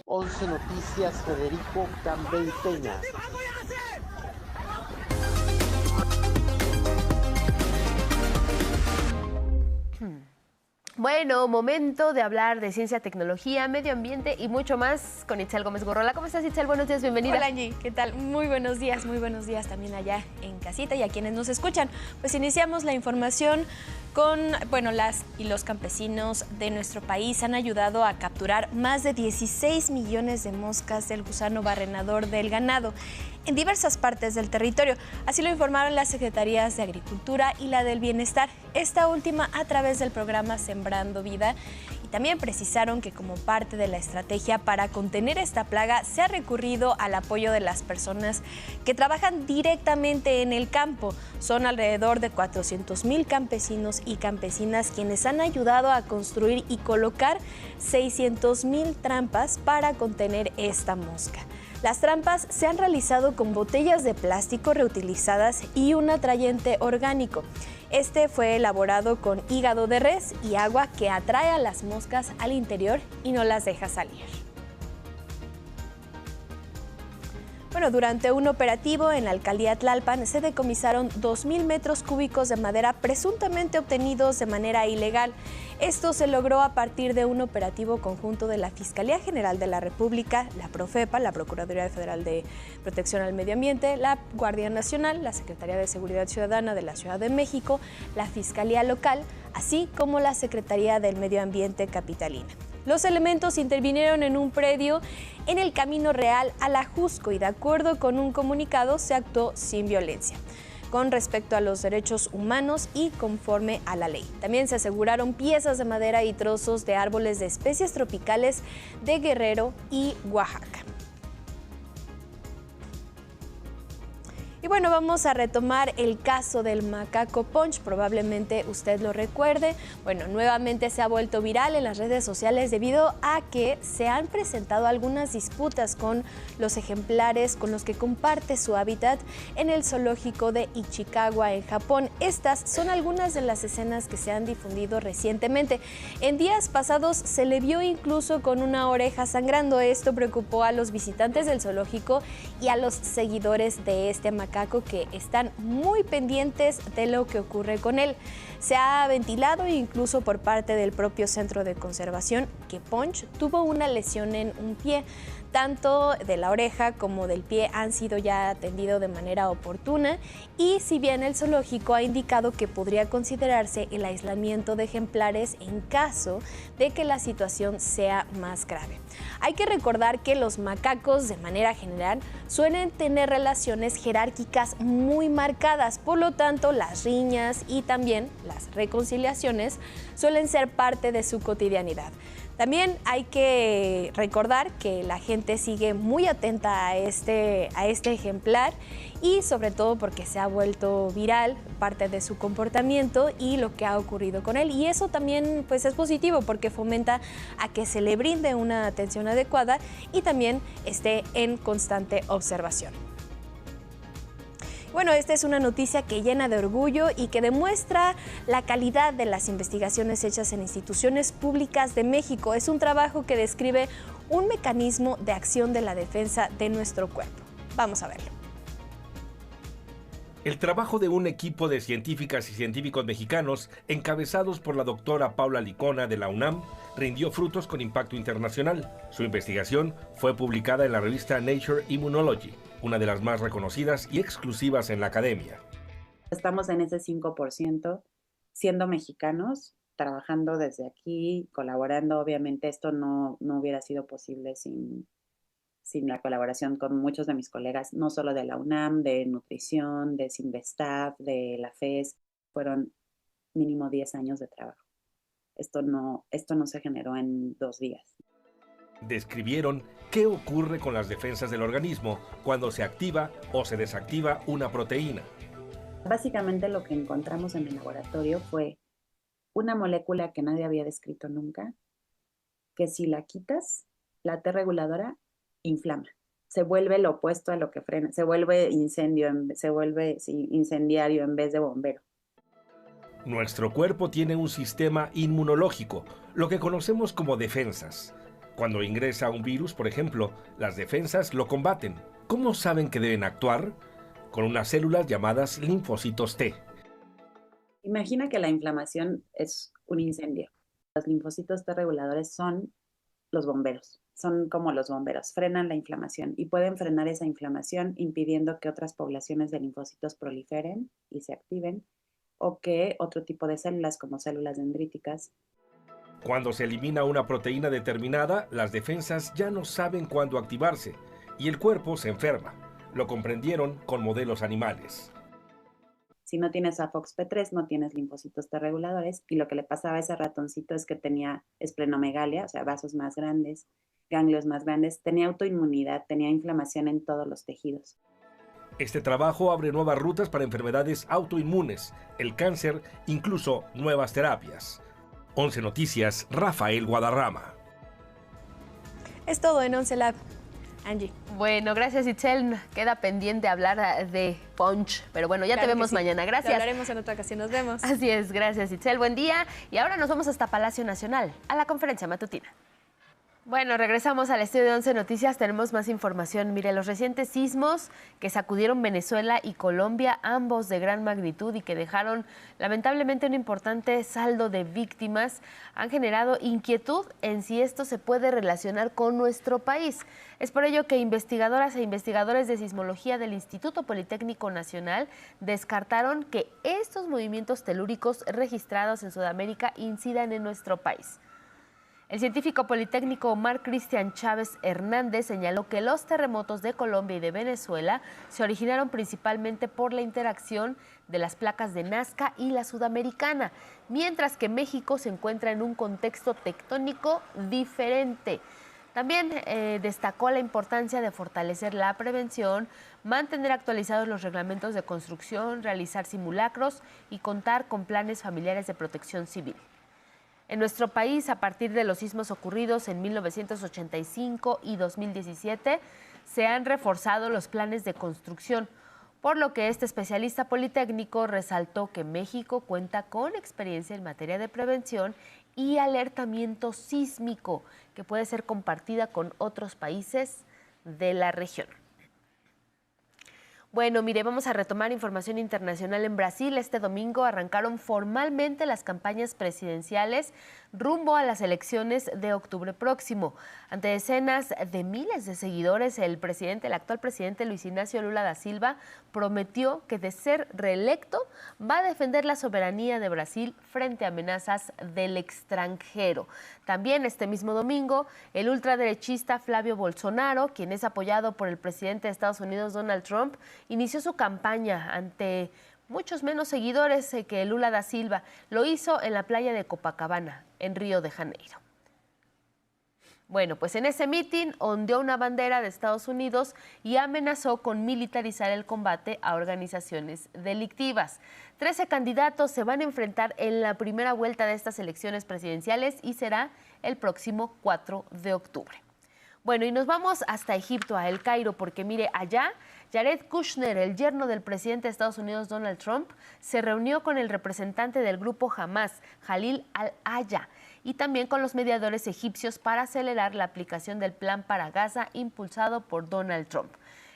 11 Noticias, Federico Campbell Peña. Bueno, momento de hablar de ciencia, tecnología, medio ambiente y mucho más con Itzel Gómez Gorrola. ¿Cómo estás, Itzel? Buenos días, bienvenida. Hola, Angie, ¿qué tal? Muy buenos días también allá en casita y a quienes nos escuchan. Pues iniciamos la información con, las y los campesinos de nuestro país han ayudado a capturar más de 16 millones de moscas del gusano barrenador del ganado en diversas partes del territorio. Así lo informaron las Secretarías de Agricultura y la del Bienestar, esta última a través del programa Sembrando Vida. Y también precisaron que como parte de la estrategia para contener esta plaga se ha recurrido al apoyo de las personas que trabajan directamente en el campo. Son alrededor de 400,000 campesinos y campesinas quienes han ayudado a construir y colocar 600,000 trampas para contener esta mosca. Las trampas se han realizado con botellas de plástico reutilizadas y un atrayente orgánico. Este fue elaborado con hígado de res y agua que atrae a las moscas al interior y no las deja salir. Bueno, durante un operativo en la alcaldía Tlalpan se decomisaron 2,000 metros cúbicos de madera presuntamente obtenidos de manera ilegal. Esto se logró a partir de un operativo conjunto de la Fiscalía General de la República, la Profepa, la Procuraduría Federal de Protección al Medio Ambiente, la Guardia Nacional, la Secretaría de Seguridad Ciudadana de la Ciudad de México, la Fiscalía Local, así como la Secretaría del Medio Ambiente capitalina. Los elementos intervinieron en un predio en el Camino Real a la Jusco y de acuerdo con un comunicado se actuó sin violencia, con respecto a los derechos humanos y conforme a la ley. También se aseguraron piezas de madera y trozos de árboles de especies tropicales de Guerrero y Oaxaca. Y bueno, vamos a retomar el caso del macaco Punch, probablemente usted lo recuerde. Bueno, nuevamente se ha vuelto viral en las redes sociales debido a que se han presentado algunas disputas con los ejemplares con los que comparte su hábitat en el zoológico de Ichikawa, en Japón. Estas son algunas de las escenas que se han difundido recientemente. En días pasados se le vio incluso con una oreja sangrando. Esto preocupó a los visitantes del zoológico y a los seguidores de este macaco que están muy pendientes de lo que ocurre con él. Se ha ventilado incluso por parte del propio centro de conservación que Punch tuvo una lesión en un pie. Tanto de la oreja como del pie han sido ya atendidos de manera oportuna y si bien el zoológico ha indicado que podría considerarse el aislamiento de ejemplares en caso de que la situación sea más grave. Hay que recordar que los macacos de manera general suelen tener relaciones jerárquicas muy marcadas, por lo tanto las riñas y también las reconciliaciones suelen ser parte de su cotidianidad. También hay que recordar que la gente sigue muy atenta a este ejemplar y sobre todo porque se ha vuelto viral parte de su comportamiento y lo que ha ocurrido con él. Y eso también pues es positivo porque fomenta a que se le brinde una atención adecuada y también esté en constante observación. Bueno, esta es una noticia que llena de orgullo y que demuestra la calidad de las investigaciones hechas en instituciones públicas de México. Es un trabajo que describe un mecanismo de acción de la defensa de nuestro cuerpo. Vamos a verlo. El trabajo de un equipo de científicas y científicos mexicanos, encabezados por la doctora Paula Licona de la UNAM, rindió frutos con impacto internacional. Su investigación fue publicada en la revista Nature Immunology, una de las más reconocidas y exclusivas en la academia. Estamos en ese 5%, siendo mexicanos, trabajando desde aquí, colaborando. Obviamente esto no hubiera sido posible sin la colaboración con muchos de mis colegas, no solo de la UNAM, de nutrición, de Sinvestav, de la FES. Fueron mínimo 10 años de trabajo. Esto no se generó en 2 días. Describieron qué ocurre con las defensas del organismo cuando se activa o se desactiva una proteína. Básicamente lo que encontramos en el laboratorio fue una molécula que nadie había descrito nunca, que si la quitas, la T reguladora inflama. Se vuelve lo opuesto a lo que frena, se vuelve incendiario en vez de bombero. Nuestro cuerpo tiene un sistema inmunológico, lo que conocemos como defensas. Cuando ingresa un virus, por ejemplo, las defensas lo combaten. ¿Cómo saben que deben actuar? Con unas células llamadas linfocitos T. Imagina que la inflamación es un incendio. Los linfocitos T reguladores son los bomberos. Son como los bomberos, frenan la inflamación y pueden frenar esa inflamación impidiendo que otras poblaciones de linfocitos proliferen y se activen o que otro tipo de células como células dendríticas. Cuando se elimina una proteína determinada, las defensas ya no saben cuándo activarse y el cuerpo se enferma. Lo comprendieron con modelos animales. Si no tienes a FOXP3, no tienes linfocitos T reguladores y lo que le pasaba a ese ratoncito es que tenía esplenomegalia, o sea, vasos más grandes, ganglios más grandes, tenía autoinmunidad, tenía inflamación en todos los tejidos. Este trabajo abre nuevas rutas para enfermedades autoinmunes, el cáncer, incluso nuevas terapias. 11 Noticias, Rafael Guadarrama. Es todo en 11 Lab. Angie. Bueno, gracias, Itzel. Queda pendiente hablar de Punch, pero bueno, ya Claro te vemos sí. mañana. Gracias. Lo hablaremos en otra ocasión. Nos vemos. Así es, gracias, Itzel. Buen día. Y ahora nos vamos hasta Palacio Nacional, a la conferencia matutina. Bueno, regresamos al estudio de 11 Noticias, tenemos más información. Mire, los recientes sismos que sacudieron Venezuela y Colombia, ambos de gran magnitud y que dejaron lamentablemente un importante saldo de víctimas, han generado inquietud en si esto se puede relacionar con nuestro país. Es por ello que investigadoras e investigadores de sismología del Instituto Politécnico Nacional descartaron que estos movimientos telúricos registrados en Sudamérica incidan en nuestro país. El científico politécnico Omar Cristian Chávez Hernández señaló que los terremotos de Colombia y de Venezuela se originaron principalmente por la interacción de las placas de Nazca y la sudamericana, mientras que México se encuentra en un contexto tectónico diferente. También destacó la importancia de fortalecer la prevención, mantener actualizados los reglamentos de construcción, realizar simulacros y contar con planes familiares de protección civil. En nuestro país, a partir de los sismos ocurridos en 1985 y 2017, se han reforzado los planes de construcción, por lo que este especialista politécnico resaltó que México cuenta con experiencia en materia de prevención y alertamiento sísmico, que puede ser compartida con otros países de la región. Bueno, mire, vamos a retomar información internacional. En Brasil, este domingo arrancaron formalmente las campañas presidenciales rumbo a las elecciones de octubre próximo. Ante decenas de miles de seguidores, el actual presidente Luis Ignacio Lula da Silva prometió que de ser reelecto va a defender la soberanía de Brasil frente a amenazas del extranjero. También este mismo domingo, el ultraderechista Flavio Bolsonaro, quien es apoyado por el presidente de Estados Unidos, Donald Trump, inició su campaña ante muchos menos seguidores que Lula da Silva. Lo hizo en la playa de Copacabana, en Río de Janeiro. Bueno, pues en ese mitin ondeó una bandera de Estados Unidos y amenazó con militarizar el combate a organizaciones delictivas. 13 candidatos se van a enfrentar en la primera vuelta de estas elecciones presidenciales y será el próximo 4 de octubre. Bueno, y nos vamos hasta Egipto, a El Cairo, porque mire, allá Jared Kushner, el yerno del presidente de Estados Unidos, Donald Trump, se reunió con el representante del grupo Hamas, Khalil al-Haya, y también con los mediadores egipcios para acelerar la aplicación del plan para Gaza impulsado por Donald Trump.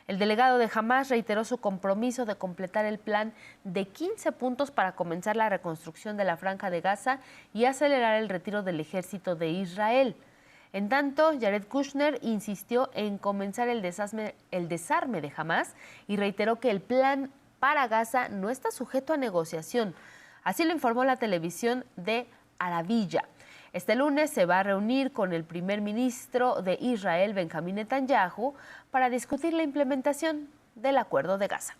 El delegado de Hamas reiteró su compromiso de completar el plan de 15 puntos para comenzar la reconstrucción de la Franja de Gaza y acelerar el retiro del ejército de Israel. En tanto, Jared Kushner insistió en comenzar el desarme de Hamas y reiteró que el plan para Gaza no está sujeto a negociación. Así lo informó la televisión de Arabilla. Este lunes se va a reunir con el primer ministro de Israel, Benjamín Netanyahu, para discutir la implementación del acuerdo de Gaza.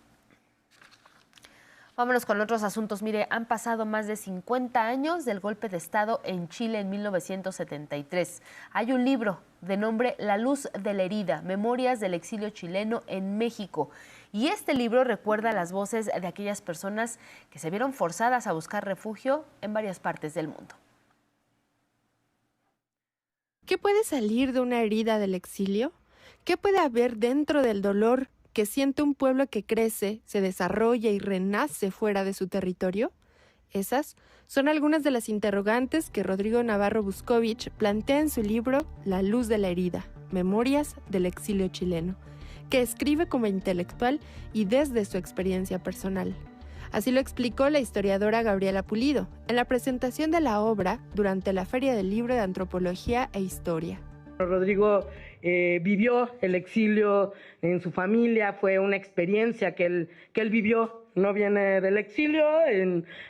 Vámonos con otros asuntos. Mire, han pasado más de 50 años del golpe de Estado en Chile en 1973. Hay un libro de nombre La luz de la herida, Memorias del exilio chileno en México. Y este libro recuerda las voces de aquellas personas que se vieron forzadas a buscar refugio en varias partes del mundo. ¿Qué puede salir de una herida del exilio? ¿Qué puede haber dentro del dolor que siente un pueblo que crece, se desarrolla y renace fuera de su territorio? Esas son algunas de las interrogantes que Rodrigo Navarro Buscovich plantea en su libro La luz de la herida, Memorias del exilio chileno, que escribe como intelectual y desde su experiencia personal. Así lo explicó la historiadora Gabriela Pulido en la presentación de la obra durante la Feria del Libro de Antropología e Historia. Rodrigo vivió el exilio en su familia, fue una experiencia que él vivió. No viene del exilio,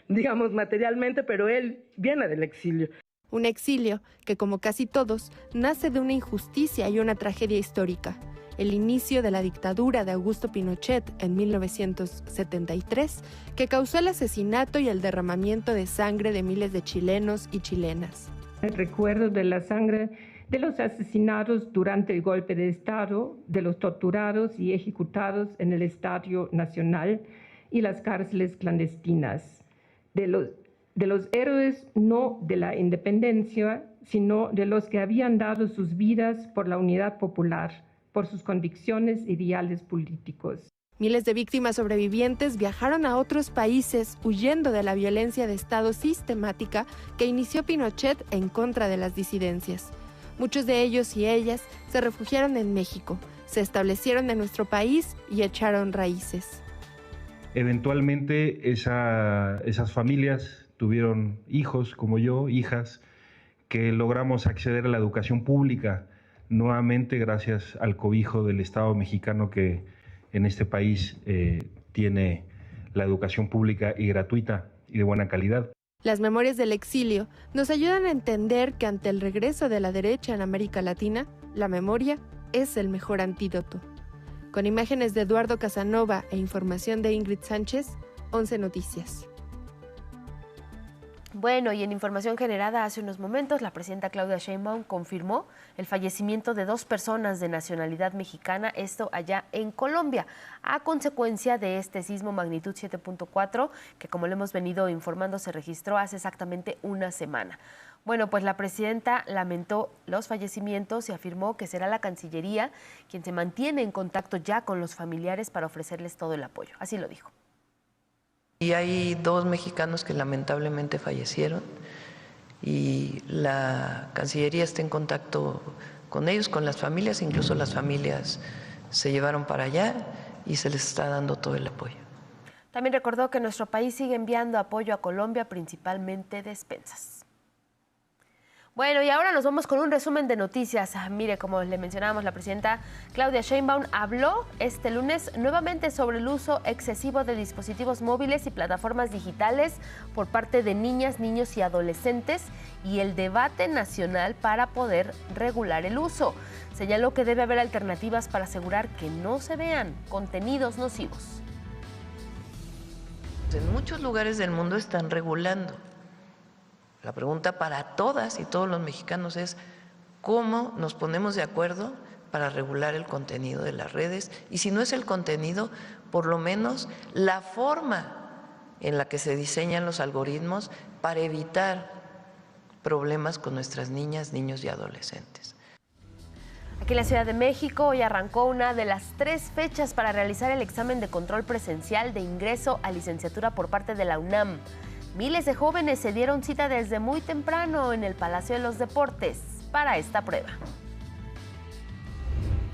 digamos materialmente, pero él viene del exilio. Un exilio que, como casi todos, nace de una injusticia y una tragedia histórica. El inicio de la dictadura de Augusto Pinochet en 1973, que causó el asesinato y el derramamiento de sangre de miles de chilenos y chilenas. El recuerdo de la sangre de los asesinados durante el golpe de Estado, de los torturados y ejecutados en el Estadio Nacional y las cárceles clandestinas, de los héroes no de la independencia, sino de los que habían dado sus vidas por la unidad popular, por sus convicciones e ideales políticos. Miles de víctimas sobrevivientes viajaron a otros países huyendo de la violencia de Estado sistemática que inició Pinochet en contra de las disidencias. Muchos de ellos y ellas se refugiaron en México, se establecieron en nuestro país y echaron raíces. Eventualmente esas familias tuvieron hijos como yo, hijas, que logramos acceder a la educación pública, nuevamente gracias al cobijo del Estado mexicano que en este país tiene la educación pública y gratuita y de buena calidad. Las memorias del exilio nos ayudan a entender que ante el regreso de la derecha en América Latina, la memoria es el mejor antídoto. Con imágenes de Eduardo Casanova e información de Ingrid Sánchez, 11 Noticias. Bueno, y en información generada hace unos momentos, la presidenta Claudia Sheinbaum confirmó el fallecimiento de 2 personas de nacionalidad mexicana, esto allá en Colombia, a consecuencia de este sismo magnitud 7.4, que como lo hemos venido informando se registró hace exactamente una semana. Bueno, pues la presidenta lamentó los fallecimientos y afirmó que será la Cancillería quien se mantiene en contacto ya con los familiares para ofrecerles todo el apoyo. Así lo dijo. Y hay 2 mexicanos que lamentablemente fallecieron y la Cancillería está en contacto con ellos, con las familias, incluso las familias se llevaron para allá y se les está dando todo el apoyo. También recordó que nuestro país sigue enviando apoyo a Colombia, principalmente despensas. Bueno, y ahora nos vamos con un resumen de noticias. Mire, como le mencionábamos, la presidenta Claudia Sheinbaum habló este lunes nuevamente sobre el uso excesivo de dispositivos móviles y plataformas digitales por parte de niñas, niños y adolescentes y el debate nacional para poder regular el uso. Señaló que debe haber alternativas para asegurar que no se vean contenidos nocivos. En muchos lugares del mundo están regulando. La pregunta para todas y todos los mexicanos es cómo nos ponemos de acuerdo para regular el contenido de las redes y si no es el contenido, por lo menos la forma en la que se diseñan los algoritmos para evitar problemas con nuestras niñas, niños y adolescentes. Aquí en la Ciudad de México hoy arrancó una de las 3 fechas para realizar el examen de control presencial de ingreso a licenciatura por parte de la UNAM. Miles de jóvenes se dieron cita desde muy temprano en el Palacio de los Deportes para esta prueba.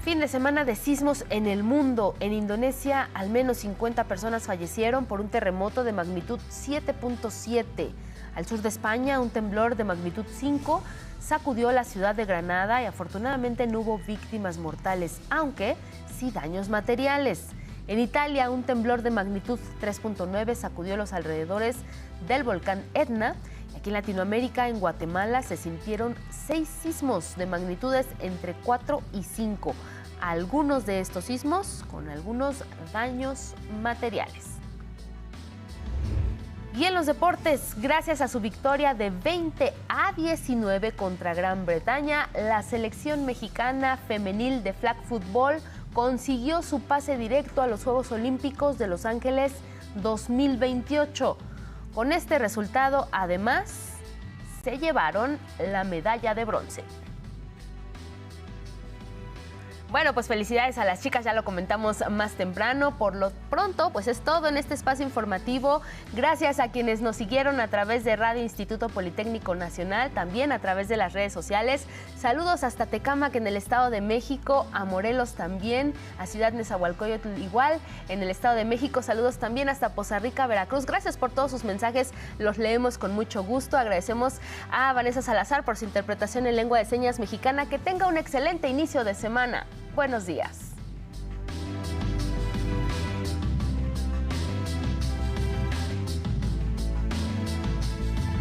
Fin de semana de sismos en el mundo. En Indonesia, al menos 50 personas fallecieron por un terremoto de magnitud 7.7. Al sur de España, un temblor de magnitud 5 sacudió la ciudad de Granada y afortunadamente no hubo víctimas mortales, aunque sí daños materiales. En Italia, un temblor de magnitud 3.9 sacudió los alrededores del volcán Etna. Aquí en Latinoamérica, en Guatemala, se sintieron 6 sismos de magnitudes entre 4 y 5. Algunos de estos sismos con algunos daños materiales. Y en los deportes, gracias a su victoria de 20-19 contra Gran Bretaña, la selección mexicana femenil de flag football consiguió su pase directo a los Juegos Olímpicos de Los Ángeles 2028. Con este resultado, además, se llevaron la medalla de bronce. Bueno, pues felicidades a las chicas, ya lo comentamos más temprano. Por lo pronto, pues es todo en este espacio informativo. Gracias a quienes nos siguieron a través de Radio Instituto Politécnico Nacional, también a través de las redes sociales. Saludos hasta Tecámac en el Estado de México, a Morelos también, a Ciudad Nezahualcóyotl igual, en el Estado de México. Saludos también hasta Poza Rica, Veracruz. Gracias por todos sus mensajes, los leemos con mucho gusto. Agradecemos a Vanessa Salazar por su interpretación en lengua de señas mexicana. Que tenga un excelente inicio de semana. Buenos días.